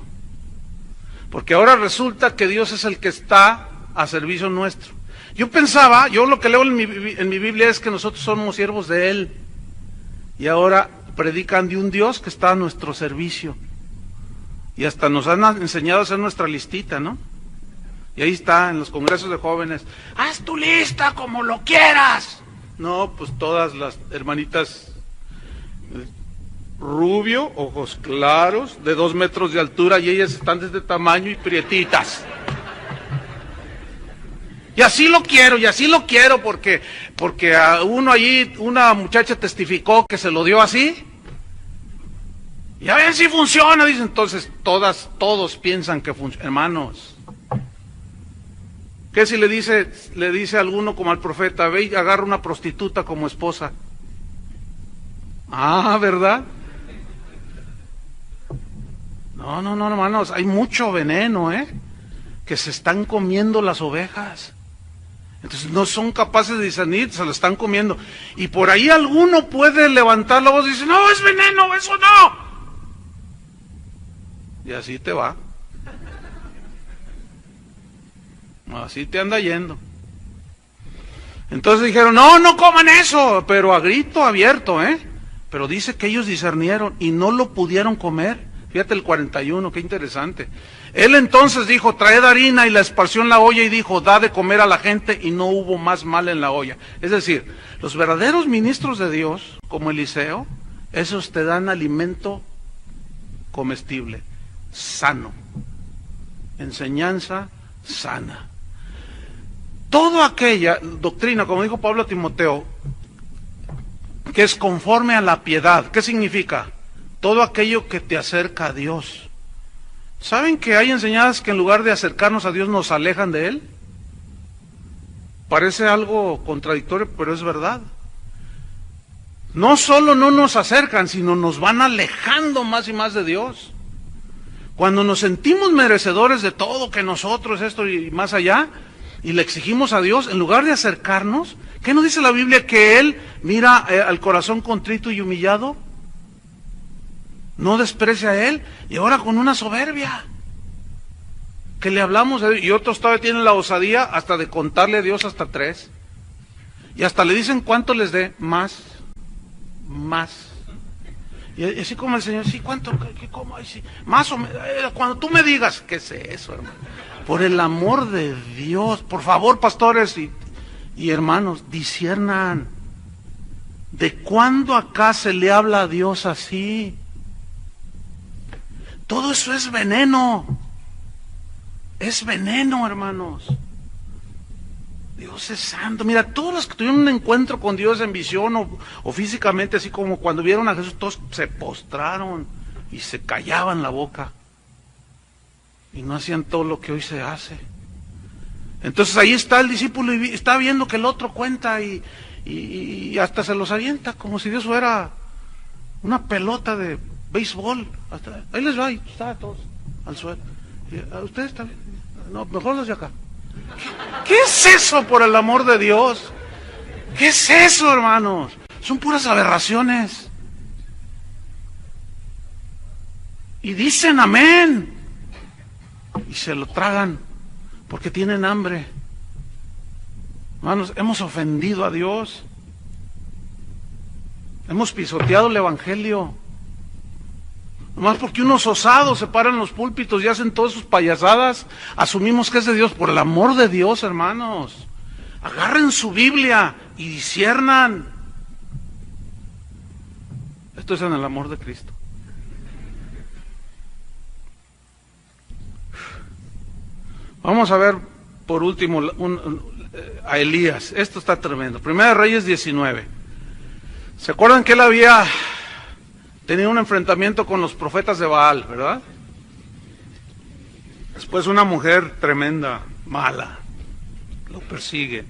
Porque ahora resulta que Dios es el que está a servicio nuestro. Yo lo que leo en mi Biblia es que nosotros somos siervos de Él. Y ahora predican de un Dios que está a nuestro servicio. Y hasta nos han enseñado a hacer nuestra listita, ¿no? Y ahí está, en los congresos de jóvenes: haz tu lista como lo quieras. No, pues todas las hermanitas rubio, ojos claros, de 2 metros de altura, y ellas están de este tamaño y prietitas. Y así lo quiero, porque a uno allí, una muchacha testificó que se lo dio así. Y a ver si funciona, dice. Entonces todos piensan que funciona. Hermanos, ¿qué si le dice a alguno como al profeta: ve y agarra una prostituta como esposa? Ah, ¿verdad? No, hermanos, hay mucho veneno, que se están comiendo las ovejas. Entonces no son capaces de discernir, se lo están comiendo. Y por ahí alguno puede levantar la voz y decir, no, es veneno, eso no. Y así te va. Así te anda yendo. Entonces dijeron, no coman eso, pero a grito abierto, Pero dice que ellos discernieron y no lo pudieron comer. Fíjate el 41, qué interesante. Él entonces dijo, traed harina, y la esparció en la olla y dijo, da de comer a la gente, y no hubo más mal en la olla. Es decir, los verdaderos ministros de Dios, como Eliseo, esos te dan alimento comestible, sano, enseñanza sana. Toda aquella doctrina, como dijo Pablo a Timoteo, que es conforme a la piedad. ¿Qué significa? Todo aquello que te acerca a Dios. ¿Saben que hay enseñanzas que en lugar de acercarnos a Dios nos alejan de Él? Parece algo contradictorio, pero es verdad. No solo no nos acercan, sino nos van alejando más y más de Dios. Cuando nos sentimos merecedores de todo, que nosotros, esto y más allá, y le exigimos a Dios, en lugar de acercarnos, ¿qué nos dice la Biblia? Que Él mira al corazón contrito y humillado, no desprecia a Él, y ahora con una soberbia, que le hablamos a Dios, y otros todavía tienen la osadía hasta de contarle a Dios hasta 3, y hasta le dicen cuánto les dé, más, y así como el Señor, sí, ¿cuánto? ¿Cómo? Ay, sí, más o menos, cuando tú me digas, ¿qué es eso, hermano? Por el amor de Dios, por favor, pastores y hermanos, disciernan. ¿De cuándo acá se le habla a Dios así? Todo eso es veneno. Es veneno, hermanos. Dios es santo. Mira, todos los que tuvieron un encuentro con Dios en visión o físicamente, así como cuando vieron a Jesús, todos se postraron y se callaban la boca. Y no hacían todo lo que hoy se hace. Entonces ahí está el discípulo y está viendo que el otro cuenta y hasta se los avienta como si Dios fuera una pelota de béisbol. Ahí les va y está todos al suelo. ¿A ustedes también? No, mejor los de acá. ¿Qué es eso, por el amor de Dios? ¿Qué es eso, hermanos? Son puras aberraciones. Y dicen amén. Y se lo tragan porque tienen hambre. Hermanos, hemos ofendido a Dios. Hemos pisoteado el Evangelio. Nomás porque unos osados se paran en los púlpitos y hacen todas sus payasadas, asumimos que es de Dios. Por el amor de Dios, hermanos, agarren su Biblia y disciernan. Esto es en el amor de Cristo. Vamos a ver por último a Elías. Esto está tremendo. Primera de Reyes 19. ¿Se acuerdan que él había tenido un enfrentamiento con los profetas de Baal, verdad? Después una mujer tremenda, mala, lo persigue.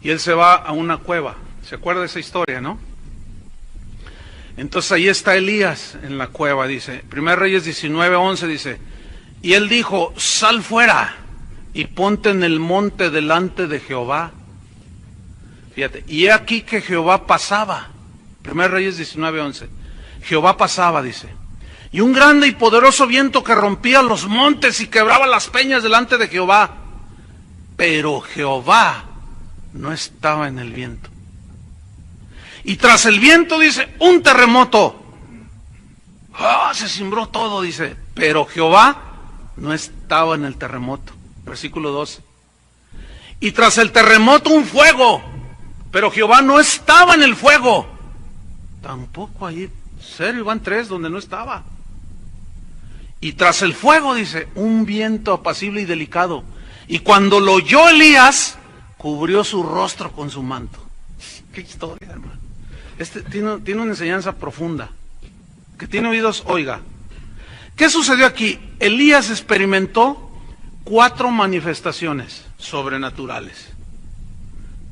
Y él se va a una cueva. ¿Se acuerda de esa historia, no? Entonces ahí está Elías en la cueva, dice. Primera Reyes 19:11 dice. Y él dijo, sal fuera y ponte en el monte delante de Jehová. Fíjate, y he aquí que Jehová pasaba. Primera Reyes 19:11. Jehová pasaba, dice. Y un grande y poderoso viento que rompía los montes y quebraba las peñas delante de Jehová. Pero Jehová no estaba en el viento. Y tras el viento, dice, un terremoto. Se cimbró todo, dice. Pero Jehová no estaba en el terremoto. Versículo 12. Y tras el terremoto un fuego, pero Jehová no estaba en el fuego. Tampoco ahí, serio, van 3 donde no estaba. Y tras el fuego, dice, un viento apacible y delicado. Y cuando lo oyó Elías, cubrió su rostro con su manto. Qué historia, hermano. Tiene una enseñanza profunda. Que tiene oídos, oiga. ¿Qué sucedió aquí? Elías experimentó 4 manifestaciones sobrenaturales,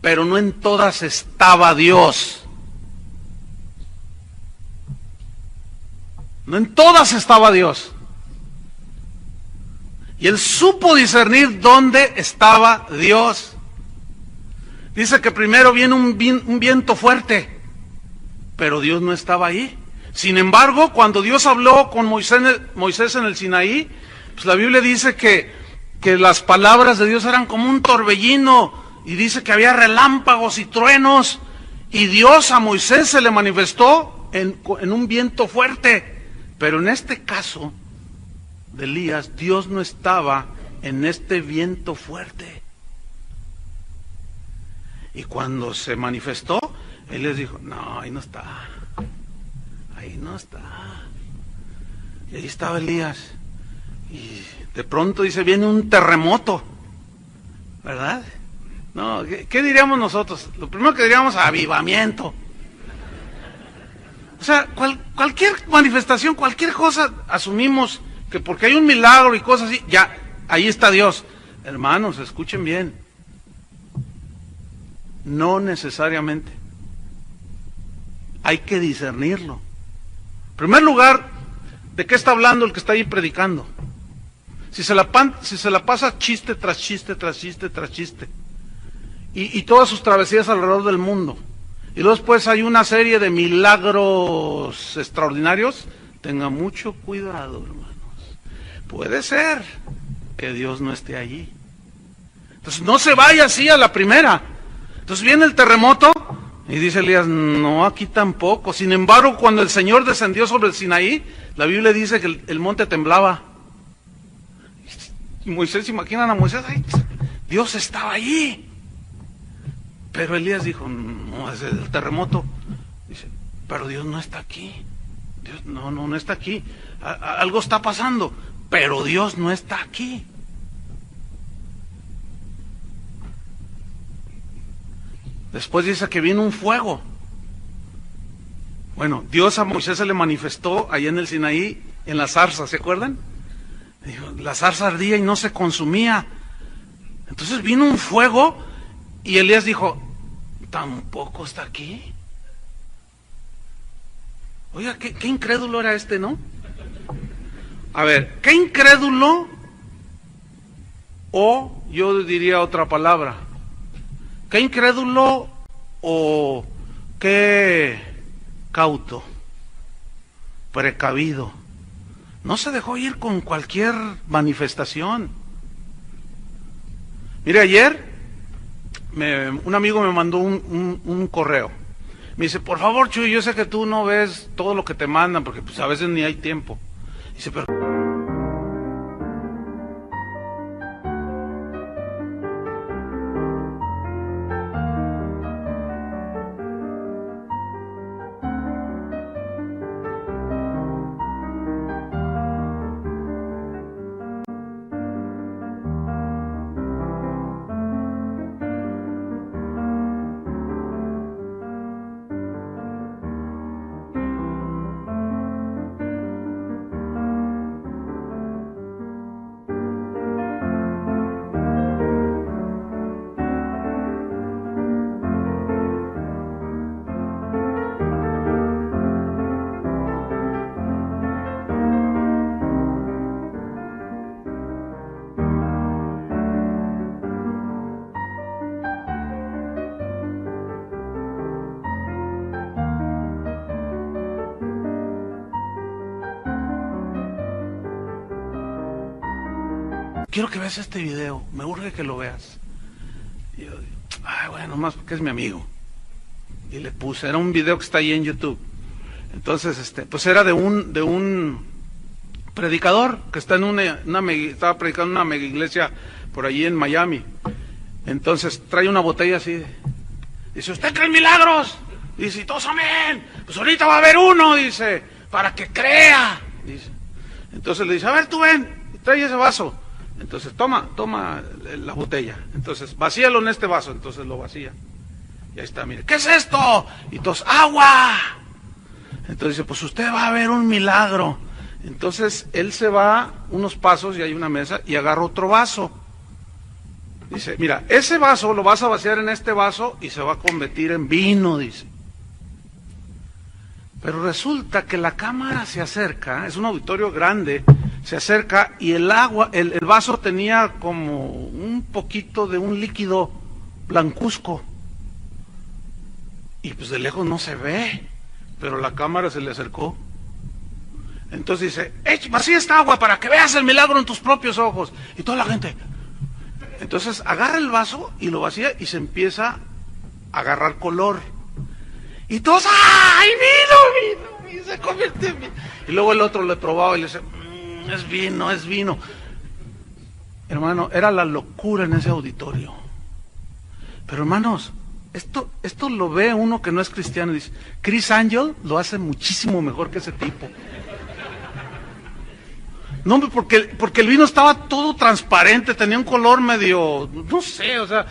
pero no en todas estaba Dios. No en todas estaba Dios. Y él supo discernir dónde estaba Dios. Dice que primero viene un viento fuerte, pero Dios no estaba ahí. Sin embargo, cuando Dios habló con Moisés en el Sinaí, pues la Biblia dice que las palabras de Dios eran como un torbellino, y dice que había relámpagos y truenos, y Dios a Moisés se le manifestó en un viento fuerte. Pero en este caso de Elías, Dios no estaba en este viento fuerte. Y cuando se manifestó, él les dijo, no, ahí no está. Ahí no está. Y ahí estaba Elías. Y de pronto dice, viene un terremoto. ¿Verdad? No, ¿qué diríamos nosotros? Lo primero que diríamos, avivamiento. O sea, cualquier manifestación, cualquier cosa, asumimos que porque hay un milagro y cosas así, ya, ahí está Dios. Hermanos, escuchen bien. No necesariamente. Hay que discernirlo. En primer lugar, ¿de qué está hablando el que está ahí predicando? Si se la pasa chiste tras chiste, tras chiste, tras chiste, y todas sus travesías alrededor del mundo, y luego después hay una serie de milagros extraordinarios, tenga mucho cuidado, hermanos. Puede ser que Dios no esté allí. Entonces no se vaya así a la primera. Entonces viene el terremoto y dice Elías, no, aquí tampoco. Sin embargo, cuando el Señor descendió sobre el Sinaí, la Biblia dice que el monte temblaba. Y Moisés, imaginan a Moisés, ay, Dios estaba allí. Pero Elías dijo, no, es el terremoto. Dice, pero Dios no está aquí. Dios no está aquí. Algo está pasando, pero Dios no está aquí. Después dice que vino un fuego. Bueno, Dios a Moisés se le manifestó allá en el Sinaí, en la zarza, ¿se acuerdan? Dijo, la zarza ardía y no se consumía. Entonces vino un fuego y Elías dijo, tampoco está aquí. Oiga, qué incrédulo era este, ¿no? A ver, qué incrédulo, o yo diría otra palabra, qué incrédulo o qué cauto, precavido. No se dejó ir con cualquier manifestación. Mire, ayer un amigo me mandó un correo. Me dice, por favor, Chuy, yo sé que tú no ves todo lo que te mandan, porque pues a veces ni hay tiempo. Dice, pero... quiero que veas este video, me urge que lo veas. Y yo, ay, bueno, más porque es mi amigo. Y le puse, era un video que está ahí en YouTube. Entonces, pues era de un predicador que está en estaba predicando en una mega iglesia por allí en Miami. Entonces trae una botella así. Dice, ¿usted cree en milagros? Dice, todos amén. Pues ahorita va a haber uno, dice, para que crea. Dice. Entonces le dice, a ver, tú ven, trae ese vaso. Entonces toma la botella. Entonces vacíalo en este vaso. Entonces lo vacía. Y ahí está, mire, ¿qué es esto? Y todos, agua. Entonces dice, pues usted va a ver un milagro. Entonces él se va unos pasos y hay una mesa y agarra otro vaso. Dice, mira, ese vaso lo vas a vaciar en este vaso y se va a convertir en vino, dice. Pero resulta que la cámara se acerca, es un auditorio grande, Se acerca y el agua, el vaso tenía como un poquito de un líquido blancuzco. Y pues de lejos no se ve, pero la cámara se le acercó. Entonces dice, vacía esta agua para que veas el milagro en tus propios ojos. Y toda la gente. Entonces agarra el vaso y lo vacía y se empieza a agarrar color. Y todos, ¡ay, vino! Y se convierte en vino. Y luego el otro le probaba y le dice, es vino, es vino. Hermano, era la locura en ese auditorio. Pero hermanos, esto lo ve uno que no es cristiano y dice, Chris Angel lo hace muchísimo mejor que ese tipo. No, porque el vino estaba todo transparente, tenía un color medio, no sé, o sea,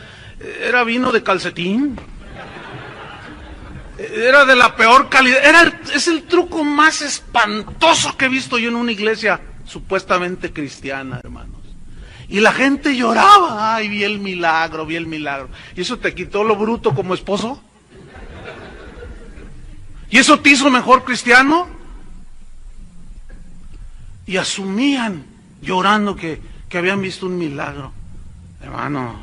era vino de calcetín. Era de la peor calidad. Es el truco más espantoso que he visto yo en una iglesia supuestamente cristiana, hermanos. Y la gente lloraba. Ay, vi el milagro, vi el milagro. ¿Y eso te quitó lo bruto como esposo? ¿Y eso te hizo mejor cristiano? Y asumían, llorando, que habían visto un milagro. Hermanos,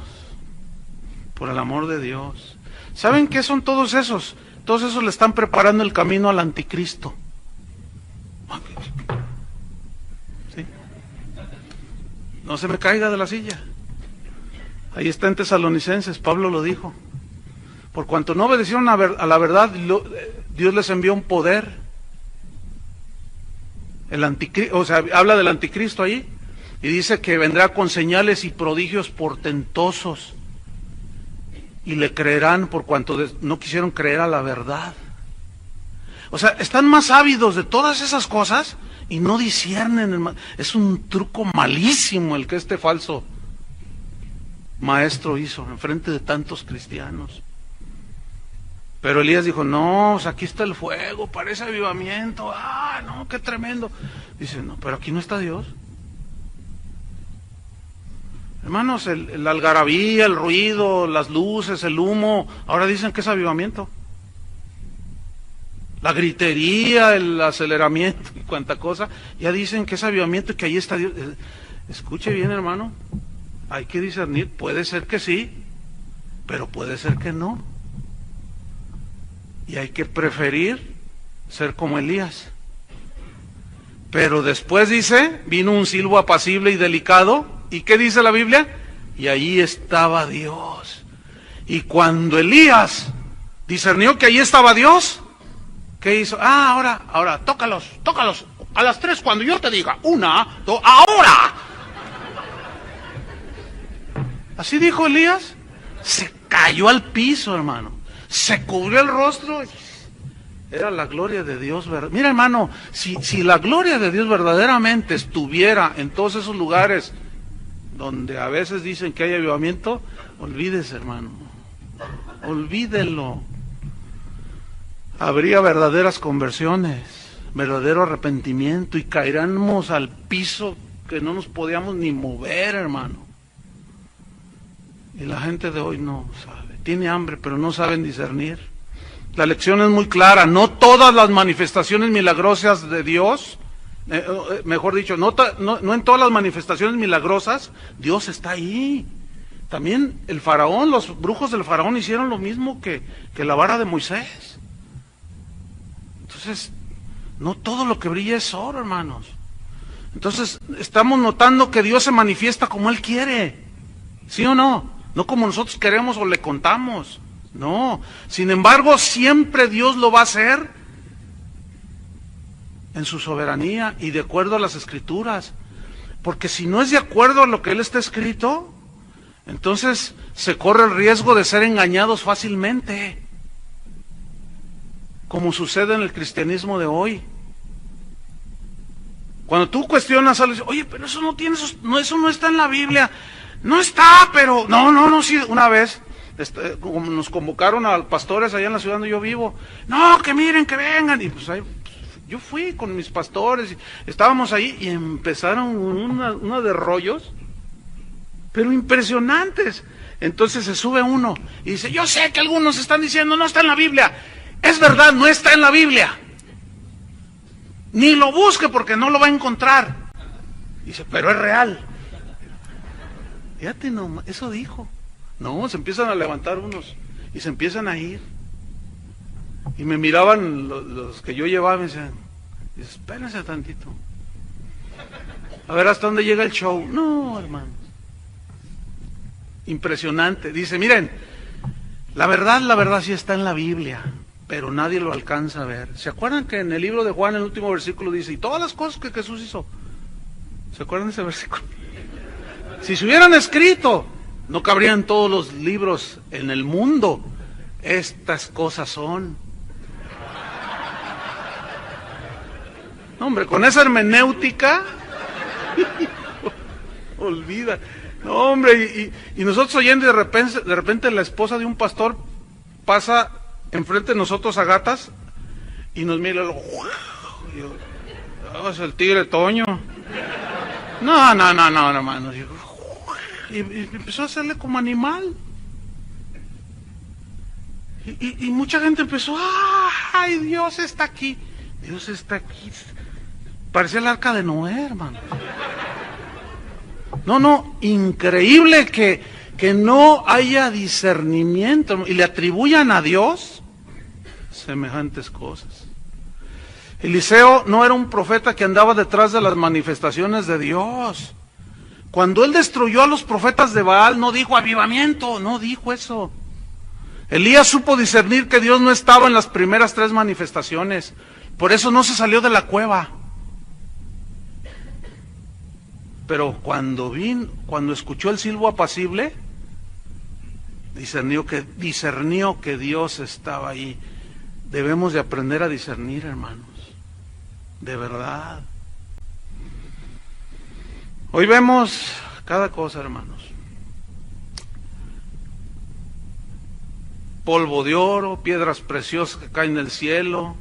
por el amor de Dios. ¿Saben qué son todos esos? Todos esos le están preparando el camino al anticristo. ¿Sí? No se me caiga de la silla. Ahí está en Tesalonicenses, Pablo lo dijo. Por cuanto no obedecieron a la verdad, Dios les envió un poder. El anticristo, o sea, habla del anticristo ahí, y dice que vendrá con señales y prodigios portentosos. Y le creerán por cuanto no quisieron creer a la verdad. O sea, están más ávidos de todas esas cosas y no disciernen. Es un truco malísimo el que este falso maestro hizo en frente de tantos cristianos. Pero Elías dijo, no, aquí está el fuego, parece avivamiento. Ah, no, qué tremendo. Dice, no, pero aquí no está Dios. Hermanos, la algarabía, el ruido, las luces, el humo, ahora dicen que es avivamiento. La gritería, el aceleramiento y cuánta cosa, ya dicen que es avivamiento y que ahí está Dios. Escuche bien, hermano, hay que discernir, puede ser que sí, pero puede ser que no. Y hay que preferir ser como Elías. Pero después dice, vino un silbo apacible y delicado. ¿Y qué dice la Biblia? Y ahí estaba Dios. Y cuando Elías discernió que ahí estaba Dios, ¿qué hizo? Ahora, tócalos. A las 3 cuando yo te diga, 1, 2, ahora. Así dijo Elías. Se cayó al piso, hermano. Se cubrió el rostro. Era la gloria de Dios. Mira, hermano, si la gloria de Dios verdaderamente estuviera en todos esos lugares donde a veces dicen que hay avivamiento, olvídese, hermano, olvídelo. Habría verdaderas conversiones, verdadero arrepentimiento y caeríamos al piso que no nos podíamos ni mover, hermano. Y la gente de hoy no sabe, tiene hambre pero no saben discernir. La lección es muy clara, no todas las manifestaciones milagrosas de Dios, mejor dicho, no en todas las manifestaciones milagrosas, Dios está ahí. También el faraón, los brujos del faraón hicieron lo mismo que la vara de Moisés. Entonces, no todo lo que brilla es oro, hermanos. Entonces, estamos notando que Dios se manifiesta como Él quiere, ¿sí o no? No como nosotros queremos o le contamos, no. Sin embargo, siempre Dios lo va a hacer en su soberanía y de acuerdo a las Escrituras. Porque si no es de acuerdo a lo que Él está escrito, entonces se corre el riesgo de ser engañados fácilmente, como sucede en el cristianismo de hoy. Cuando tú cuestionas algo, oye, pero eso no tiene, eso no está en la Biblia. No está, pero no, sí, una vez como nos convocaron a pastores allá en la ciudad donde yo vivo. No, que miren, que vengan. Y pues ahí yo fui con mis pastores, estábamos ahí y empezaron una de rollos, pero impresionantes. Entonces se sube uno y dice, yo sé que algunos están diciendo, no está en la Biblia. Es verdad, no está en la Biblia. Ni lo busque porque no lo va a encontrar. Dice, pero es real. Fíjate nomás, eso dijo. No, se empiezan a levantar unos y se empiezan a ir. Y me miraban los que yo llevaba y me decían, espérense tantito. A ver hasta dónde llega el show. No, hermanos. Impresionante. Dice, miren, la verdad sí está en la Biblia, pero nadie lo alcanza a ver. ¿Se acuerdan que en el libro de Juan, el último versículo dice, y todas las cosas que Jesús hizo? ¿Se acuerdan de ese versículo? Si se hubieran escrito, no cabrían todos los libros en el mundo. Estas cosas son. No, hombre, con esa hermenéutica, olvida. No, hombre, y nosotros oyendo y de repente la esposa de un pastor pasa enfrente de nosotros a gatas y nos mira y yo, oh, es el tigre Toño. No, hermano. Y empezó a hacerle como animal. Y mucha gente empezó, ¡ay, Dios está aquí! Dios está aquí. Parecía el arca de Noé, hermano. No, increíble que no haya discernimiento y le atribuyan a Dios semejantes cosas. Eliseo no era un profeta que andaba detrás de las manifestaciones de Dios. Cuando él destruyó a los profetas de Baal, no dijo avivamiento, no dijo eso. Elías supo discernir que Dios no estaba en las primeras 3 manifestaciones, por eso no se salió de la cueva. Pero cuando escuchó el silbo apacible, discernió que Dios estaba ahí. Debemos de aprender a discernir, hermanos, de verdad. Hoy vemos cada cosa, hermanos. Polvo de oro, piedras preciosas que caen del cielo,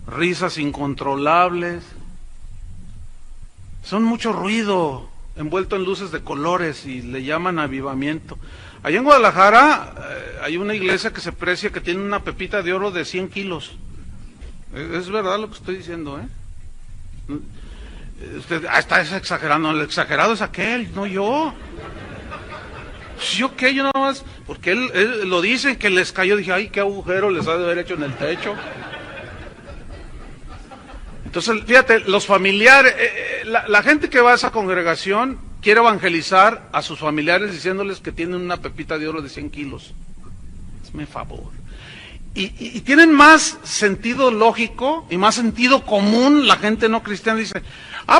risas incontrolables. Son mucho ruido envuelto en luces de colores y le llaman avivamiento. Allá en Guadalajara hay una iglesia que se precia que tiene una pepita de oro de 100 kilos. Es verdad lo que estoy diciendo, ¿eh? Usted está exagerando, el exagerado es aquel, no yo. ¿Yo qué? Yo nada más, porque él lo dicen que les cayó, dije, ay, qué agujero les ha de haber hecho en el techo. Entonces, fíjate, los familiares, la gente que va a esa congregación quiere evangelizar a sus familiares diciéndoles que tienen una pepita de oro de 100 kilos. Hazme favor. Y tienen más sentido lógico y más sentido común la gente no cristiana. Dice,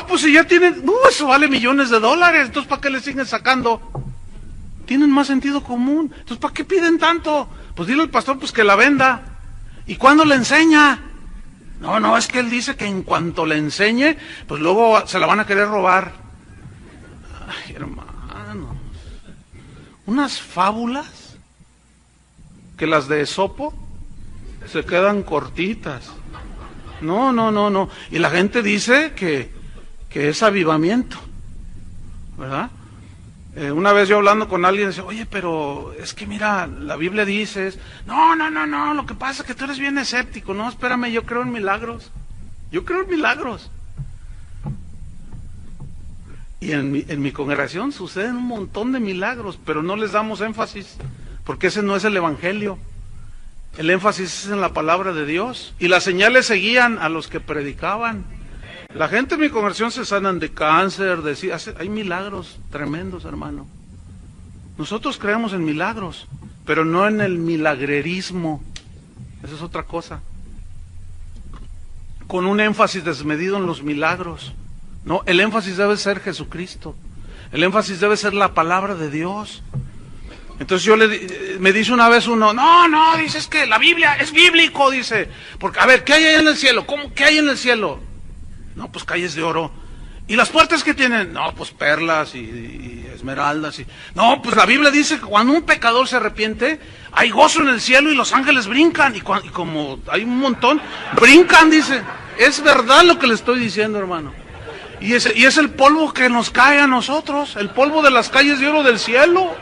pues si ya tienen, eso vale millones de dólares, entonces ¿para qué le siguen sacando? Tienen más sentido común, entonces ¿para qué piden tanto? Pues dile al pastor pues que la venda. ¿Y cuándo le enseña? No, es que él dice que en cuanto le enseñe, pues luego se la van a querer robar. Ay, hermanos, unas fábulas que las de Esopo se quedan cortitas. No. Y la gente dice que es avivamiento, ¿verdad? Una vez yo hablando con alguien, decía, oye, pero es que mira, la Biblia dice, no, lo que pasa es que tú eres bien escéptico. No, espérame, yo creo en milagros. Y en mi congregación suceden un montón de milagros, pero no les damos énfasis, porque ese no es el evangelio. El énfasis es en la palabra de Dios, y las señales seguían a los que predicaban. La gente en mi congregación se sanan de cáncer, hay milagros tremendos, hermano. Nosotros creemos en milagros, pero no en el milagrerismo. Esa es otra cosa. Con un énfasis desmedido en los milagros. No, el énfasis debe ser Jesucristo. El énfasis debe ser la palabra de Dios. Entonces me dice una vez uno, no, dice, es que la Biblia es bíblico, dice. Porque, a ver, ¿qué hay ahí en el cielo? ¿Qué hay en el cielo? No, pues calles de oro. ¿Y las puertas que tienen? No, pues perlas y esmeraldas. No, pues la Biblia dice que cuando un pecador se arrepiente, hay gozo en el cielo y los ángeles brincan. Y como hay un montón, brincan, dice. Es verdad lo que le estoy diciendo, hermano. Y es el polvo que nos cae a nosotros, el polvo de las calles de oro del cielo.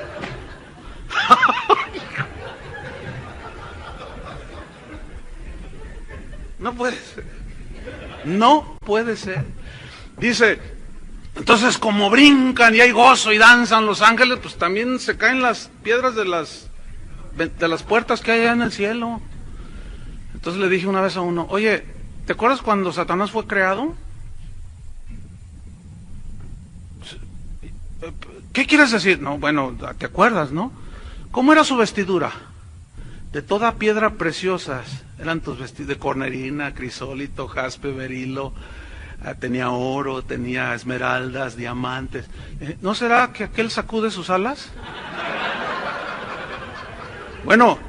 No puede ser. Dice, Entonces, como brincan y hay gozo y danzan los ángeles, pues también se caen las piedras de las puertas que hay allá en el cielo. Entonces le dije una vez a uno, oye, ¿te acuerdas cuando Satanás fue creado? ¿Qué quieres decir? No, bueno, ¿te acuerdas, no? ¿Cómo era su vestidura? De toda piedra preciosas. Eran tus vestidos de cornerina, crisólito, jaspe, berilo. Tenía oro, tenía esmeraldas, diamantes. ¿No será que aquel sacude sus alas? Bueno,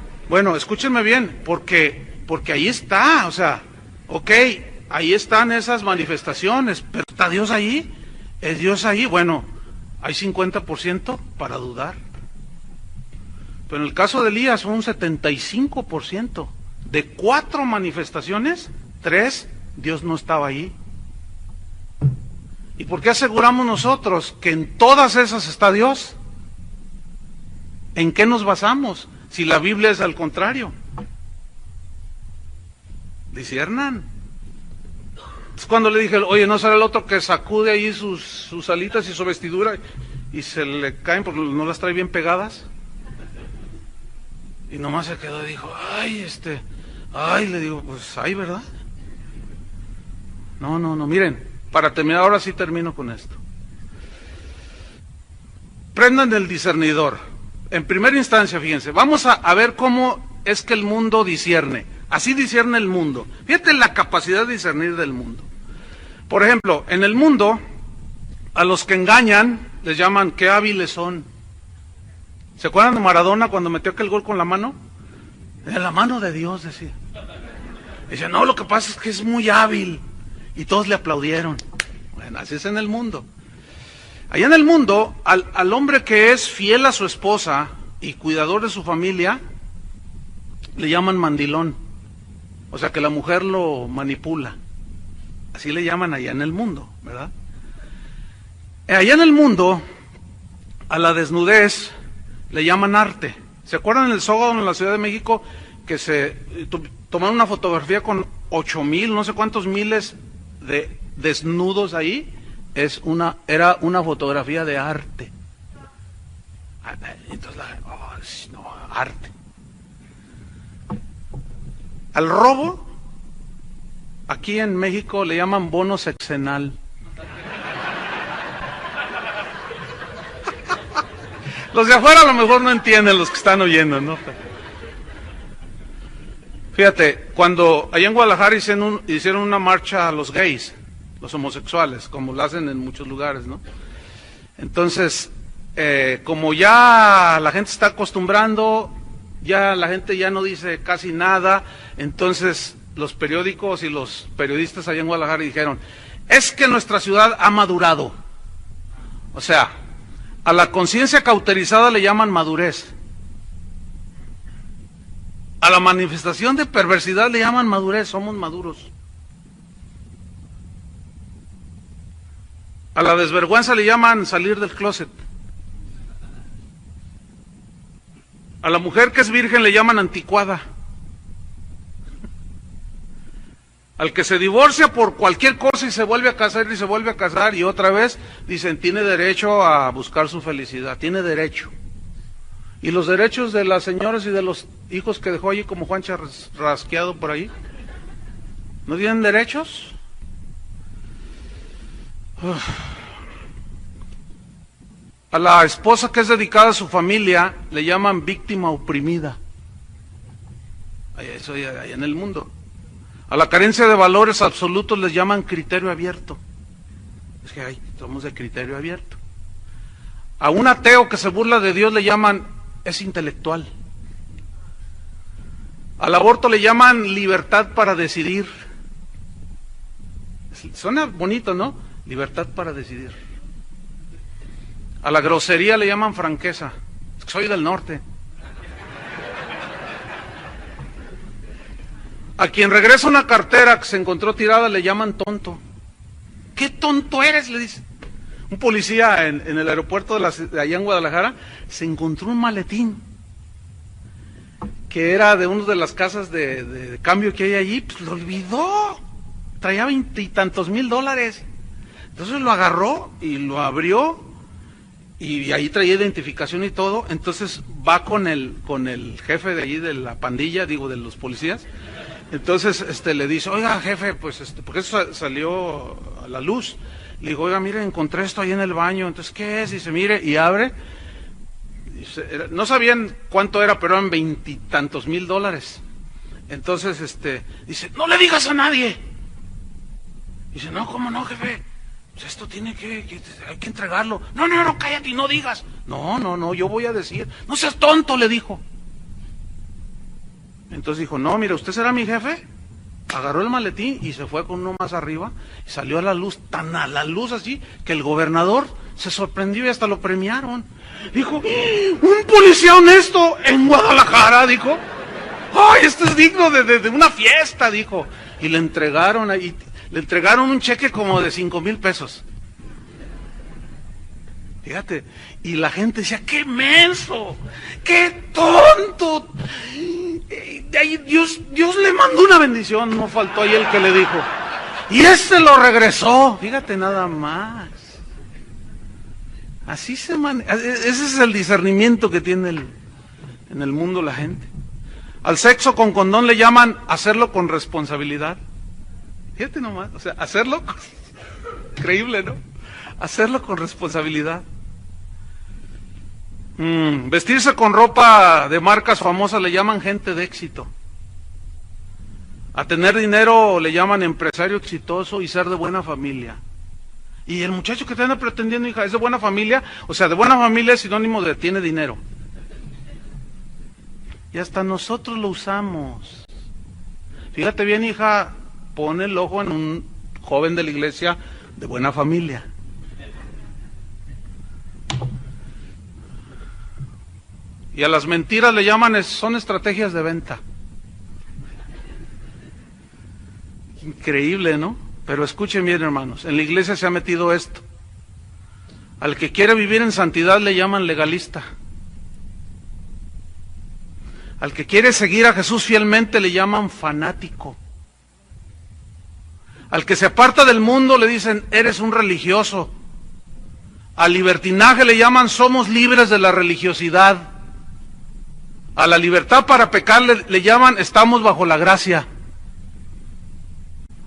escúchenme bien, porque ahí está, o sea, ok, ahí están esas manifestaciones, pero ¿está Dios ahí? ¿Es Dios ahí? Bueno, hay 50% para dudar. Pero en el caso de Elías fue un 75%. De 4 manifestaciones, 3, Dios no estaba ahí. ¿Y por qué aseguramos nosotros que en todas esas está Dios? ¿En qué nos basamos? Si la Biblia es al contrario. Disciernan. Es cuando le dije, oye, ¿no será el otro que sacude ahí sus alitas y su vestidura y se le caen porque no las trae bien pegadas? Y nomás se quedó y dijo, le digo, pues, ¿verdad? No, miren. Para terminar, ahora sí termino con esto. Prendan el discernidor. En primera instancia, fíjense, vamos a ver cómo es que el mundo discierne. Así discierne el mundo. Fíjate la capacidad de discernir del mundo. Por ejemplo, en el mundo, a los que engañan, les llaman, qué hábiles son. ¿Se acuerdan de Maradona cuando metió aquel gol con la mano? En la mano de Dios, decía. Dice, no, lo que pasa es que es muy hábil. Y todos le aplaudieron. Bueno, así es en el mundo. Allá en el mundo, al hombre que es fiel a su esposa y cuidador de su familia, le llaman mandilón. O sea que la mujer lo manipula. Así le llaman allá en el mundo, ¿verdad? Allá en el mundo, a la desnudez le llaman arte. ¿Se acuerdan del Zócalo en la Ciudad de México que se tomaron una fotografía con 8,000, no sé cuántos miles de desnudos ahí? Era una fotografía de arte. Entonces, arte. Al robo, aquí en México le llaman bono sexenal. Los de afuera a lo mejor no entienden, los que están oyendo, ¿no? Fíjate, cuando allá en Guadalajara hicieron una marcha a los gays, los homosexuales, como lo hacen en muchos lugares, ¿no? Entonces, como ya la gente está acostumbrando, ya la gente ya no dice casi nada, entonces los periódicos y los periodistas allá en Guadalajara dijeron, es que nuestra ciudad ha madurado. O sea, a la conciencia cauterizada le llaman madurez. A la manifestación de perversidad le llaman madurez, somos maduros. A la desvergüenza le llaman salir del closet. A la mujer que es virgen le llaman anticuada. Al que se divorcia por cualquier cosa y se vuelve a casar y se vuelve a casar y otra vez dicen tiene derecho a buscar su felicidad, tiene derecho. ¿Y los derechos de las señoras y de los hijos que dejó allí como Juan rasqueado por ahí? ¿No tienen derechos? A la esposa que es dedicada a su familia le llaman víctima oprimida. Eso hay en el mundo. A la carencia de valores absolutos les llaman criterio abierto. Es que somos de criterio abierto. A un ateo que se burla de Dios le llaman es intelectual. Al aborto le llaman libertad para decidir. Suena bonito, ¿no? Libertad para decidir. A la grosería le llaman franqueza. Es que soy del norte. A quien regresa una cartera que se encontró tirada le llaman tonto. ¿Qué tonto eres? Le dice. Un policía en el aeropuerto de allá en Guadalajara se encontró un maletín que era de una de las casas de cambio que hay allí, pues lo olvidó. Traía $20 y tantos mil. Entonces lo agarró y lo abrió y ahí traía identificación y todo. Entonces va con el jefe de ahí de la pandilla, digo, de los policías. Entonces le dice, oiga jefe, pues porque eso salió a la luz. Le digo, oiga, mire, encontré esto ahí en el baño. Entonces, ¿qué es? Dice, mire, y abre. Dice, no sabían cuánto era, pero eran $20 y tantos mil. Entonces, dice, no le digas a nadie. Dice, no, ¿cómo no, jefe? Pues esto hay que entregarlo. No, cállate y no digas. No, yo voy a decir. No seas tonto, le dijo. Entonces dijo, no, mire, ¿usted será mi jefe? Agarró el maletín y se fue con uno más arriba y salió a la luz, tan a la luz así, que el gobernador se sorprendió y hasta lo premiaron. Dijo, un policía honesto en Guadalajara, dijo. ¡Ay, esto es digno de una fiesta!, dijo. Y le entregaron un cheque como de 5,000 pesos. Fíjate, y la gente decía, ¡qué menso! ¡Qué tonto! De ahí Dios le mandó una bendición, no faltó ahí el que le dijo. Y lo regresó, fíjate nada más. Así ese es el discernimiento que tiene en el mundo la gente. Al sexo con condón le llaman hacerlo con responsabilidad. Fíjate nomás, o sea, hacerlo, increíble, ¿no? Hacerlo con responsabilidad. Vestirse con ropa de marcas famosas le llaman gente de éxito. A tener dinero le llaman empresario exitoso y ser de buena familia. Y el muchacho que te anda pretendiendo, hija, es de buena familia, o sea, de buena familia es sinónimo de tiene dinero. Y hasta nosotros lo usamos. Fíjate bien, hija, pon el ojo en un joven de la iglesia de buena familia. Y a las mentiras le llaman, son estrategias de venta. Increíble, ¿no? Pero escuchen bien, hermanos, en la iglesia se ha metido esto. Al que quiere vivir en santidad le llaman legalista. Al que quiere seguir a Jesús fielmente le llaman fanático. Al que se aparta del mundo le dicen, eres un religioso. Al libertinaje le llaman, somos libres de la religiosidad. A la libertad para pecar le llaman, estamos bajo la gracia.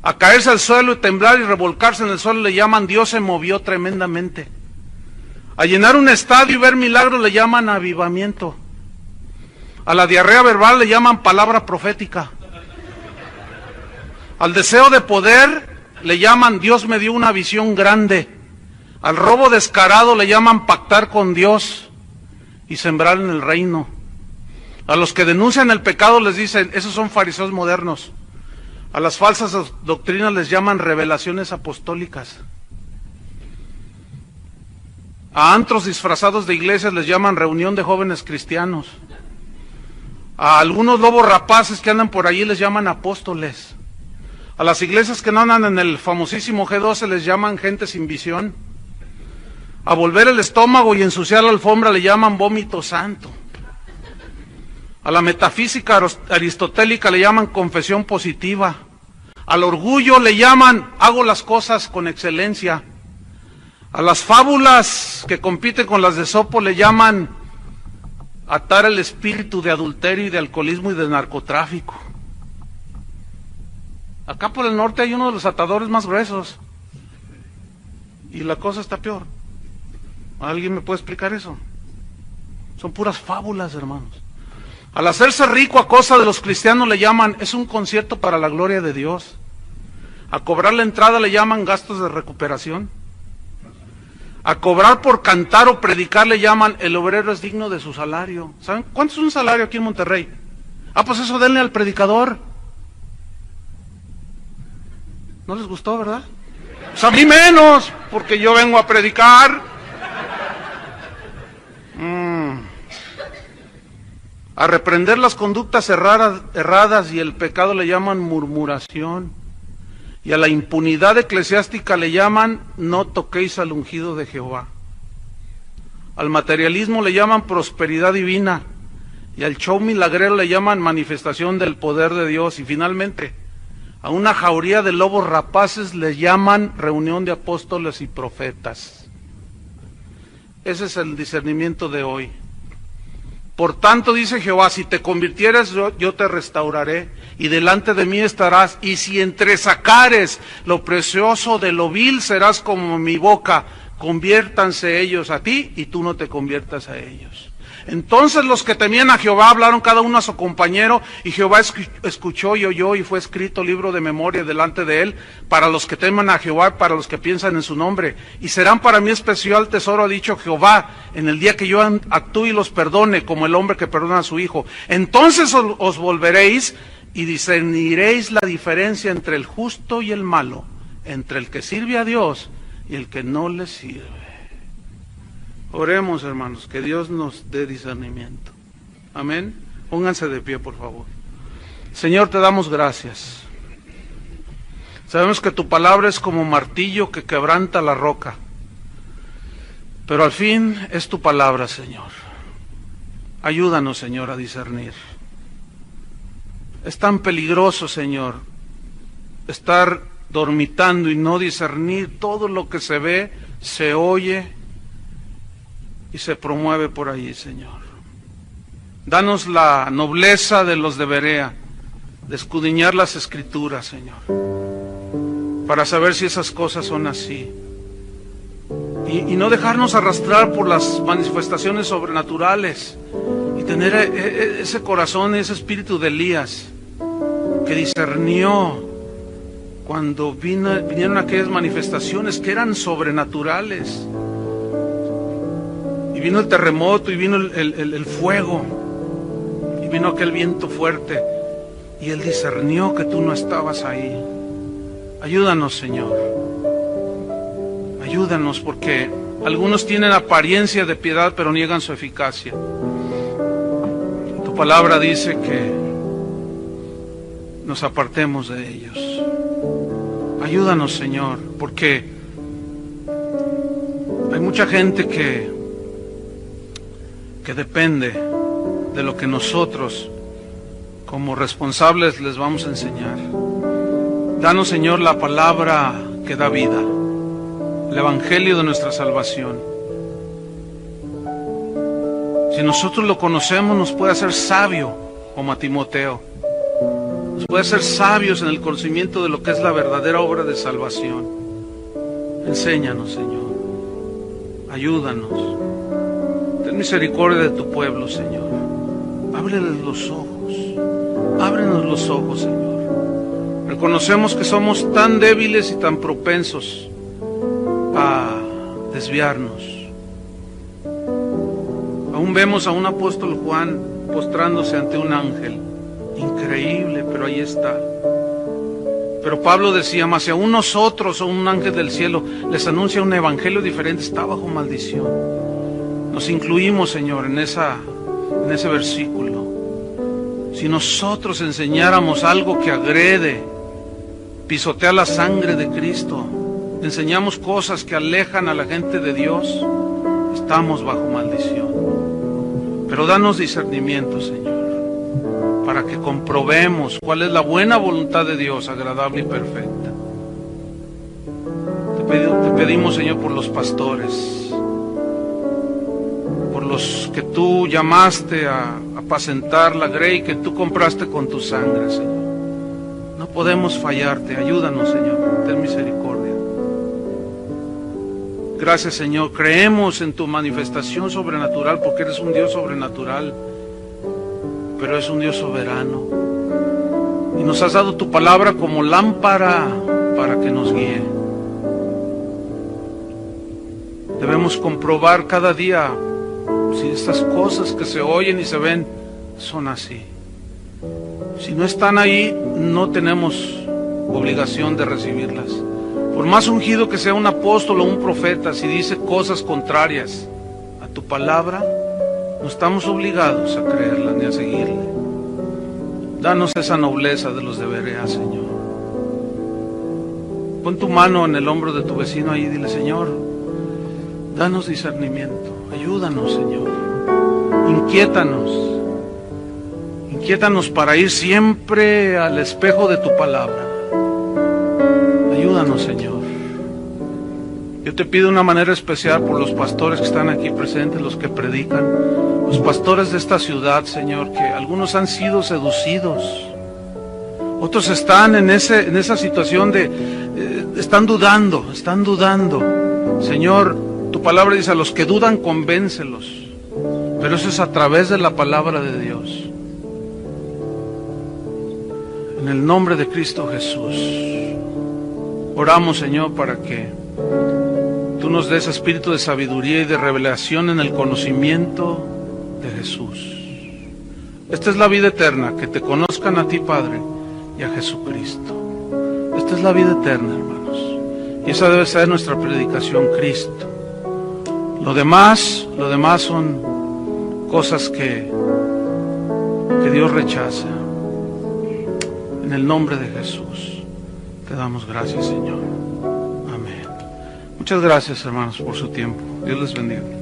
A caerse al suelo y temblar y revolcarse en el suelo le llaman, Dios se movió tremendamente. A llenar un estadio y ver milagros le llaman avivamiento. A la diarrea verbal le llaman palabra profética. Al deseo de poder le llaman, Dios me dio una visión grande. Al robo descarado le llaman pactar con Dios y sembrar en el reino. A los que denuncian el pecado les dicen, esos son fariseos modernos. A las falsas doctrinas les llaman revelaciones apostólicas. A antros disfrazados de iglesias les llaman reunión de jóvenes cristianos. A algunos lobos rapaces que andan por allí les llaman apóstoles. A las iglesias que no andan en el famosísimo G12 les llaman gente sin visión. A volver el estómago y ensuciar la alfombra le llaman vómito santo. A la metafísica aristotélica le llaman confesión positiva. Al orgullo le llaman hago las cosas con excelencia. A las fábulas que compiten con las de Esopo le llaman atar el espíritu de adulterio y de alcoholismo y de narcotráfico. Acá por el norte hay uno de los atadores más gruesos y la cosa está peor. ¿Alguien me puede explicar eso? Son puras fábulas, hermanos. Al hacerse rico a costa de los cristianos le llaman, es un concierto para la gloria de Dios. A cobrar la entrada le llaman gastos de recuperación. A cobrar por cantar o predicar le llaman, el obrero es digno de su salario. ¿Saben cuánto es un salario aquí en Monterrey? Ah, pues eso denle al predicador. ¿No les gustó, verdad? Pues a mí menos, porque yo vengo a predicar. A reprender las conductas erradas y el pecado le llaman murmuración. Y a la impunidad eclesiástica le llaman no toquéis al ungido de Jehová. Al materialismo le llaman prosperidad divina. Y al show milagrero le llaman manifestación del poder de Dios. Y finalmente, A una jauría de lobos rapaces le llaman reunión de apóstoles y profetas. Ese es el discernimiento de hoy. Por tanto, dice Jehová, si te convirtieres, yo te restauraré, y delante de mí estarás, y si entresacares lo precioso de lo vil, serás como mi boca. Conviértanse ellos a ti, y tú no te conviertas a ellos. Entonces los que temían a Jehová hablaron cada uno a su compañero, y Jehová escuchó y oyó, y fue escrito libro de memoria delante de él, para los que teman a Jehová, para los que piensan en su nombre. Y serán para mí especial tesoro, ha dicho Jehová, en el día que yo actúe y los perdone, como el hombre que perdona a su hijo. Entonces os volveréis y discerniréis la diferencia entre el justo y el malo, entre el que sirve a Dios y el que no le sirve. Oremos, hermanos, que Dios nos dé discernimiento. Amén. Pónganse de pie, por favor. Señor, te damos gracias. Sabemos que tu palabra es como martillo que quebranta la roca, pero al fin es tu palabra, Señor. Ayúdanos, Señor, a discernir. Es tan peligroso, Señor, estar dormitando y no discernir todo lo que se ve, se oye y se promueve por ahí, Señor. Danos la nobleza de los de Berea, de escudriñar las Escrituras, Señor, para saber si esas cosas son así. Y no dejarnos arrastrar por las manifestaciones sobrenaturales, y tener ese corazón, ese espíritu de Elías, que discernió cuando vinieron aquellas manifestaciones que eran sobrenaturales. Y vino el terremoto, y vino el fuego, y vino aquel viento fuerte, y él discernió que tú no estabas ahí. Ayúdanos, Señor. Ayúdanos, porque algunos tienen apariencia de piedad, pero niegan su eficacia. Tu palabra dice que nos apartemos de ellos. Ayúdanos, Señor, porque hay mucha gente que depende de lo que nosotros como responsables les vamos a enseñar. Danos, Señor, la palabra que da vida, el evangelio de nuestra salvación. Si nosotros lo conocemos, nos puede hacer sabio como a Timoteo. Nos puede hacer sabios en el conocimiento de lo que es la verdadera obra de salvación. Enséñanos, Señor. Ayúdanos. Ten misericordia de tu pueblo, Señor. Ábreles los ojos. Ábrenos los ojos, Señor. Reconocemos que somos tan débiles y tan propensos a desviarnos. Aún vemos a un apóstol Juan postrándose ante un ángel. Increíble, pero ahí está. Pero Pablo decía, mas si aún nosotros o un ángel del cielo les anuncia un evangelio diferente, está bajo maldición. Nos incluimos, Señor, en ese versículo. Si nosotros enseñáramos algo que agrede, pisotea la sangre de Cristo, enseñamos cosas que alejan a la gente de Dios, estamos bajo maldición. Pero danos discernimiento, Señor, para que comprobemos cuál es la buena voluntad de Dios, agradable y perfecta. Te pedimos, Señor, por los pastores, por los que tú llamaste a apacentar la grey que tú compraste con tu sangre, Señor. No podemos fallarte. Ayúdanos, Señor. Ten misericordia. Gracias, Señor. Creemos en tu manifestación sobrenatural, porque eres un Dios sobrenatural, pero es un Dios soberano. Y nos has dado tu palabra como lámpara para que nos guíe. Debemos comprobar cada día si estas cosas que se oyen y se ven son así. Si no están ahí, no tenemos obligación de recibirlas. Por más ungido que sea un apóstol o un profeta, si dice cosas contrarias a tu palabra, no estamos obligados a creerla ni a seguirle. Danos esa nobleza de los de Berea, Señor. Pon tu mano en el hombro de tu vecino ahí y dile, Señor, danos discernimiento. Ayúdanos, Señor. Inquiétanos para ir siempre al espejo de tu palabra. Ayúdanos, Señor. Yo te pido de una manera especial por los pastores que están aquí presentes, los que predican, los pastores de esta ciudad, Señor, que algunos han sido seducidos, otros están en esa situación están dudando. Señor, tu palabra dice, a los que dudan, convéncelos. Pero eso es a través de la palabra de Dios. En el nombre de Cristo Jesús, oramos, Señor, para que tú nos des espíritu de sabiduría y de revelación en el conocimiento de Jesús. Esta es la vida eterna, que te conozcan a ti, Padre, y a Jesucristo. Esta es la vida eterna, hermanos. Y esa debe ser nuestra predicación, Cristo. Lo demás son cosas que Dios rechaza. En el nombre de Jesús te damos gracias, Señor. Amén. Muchas gracias, hermanos, por su tiempo. Dios les bendiga.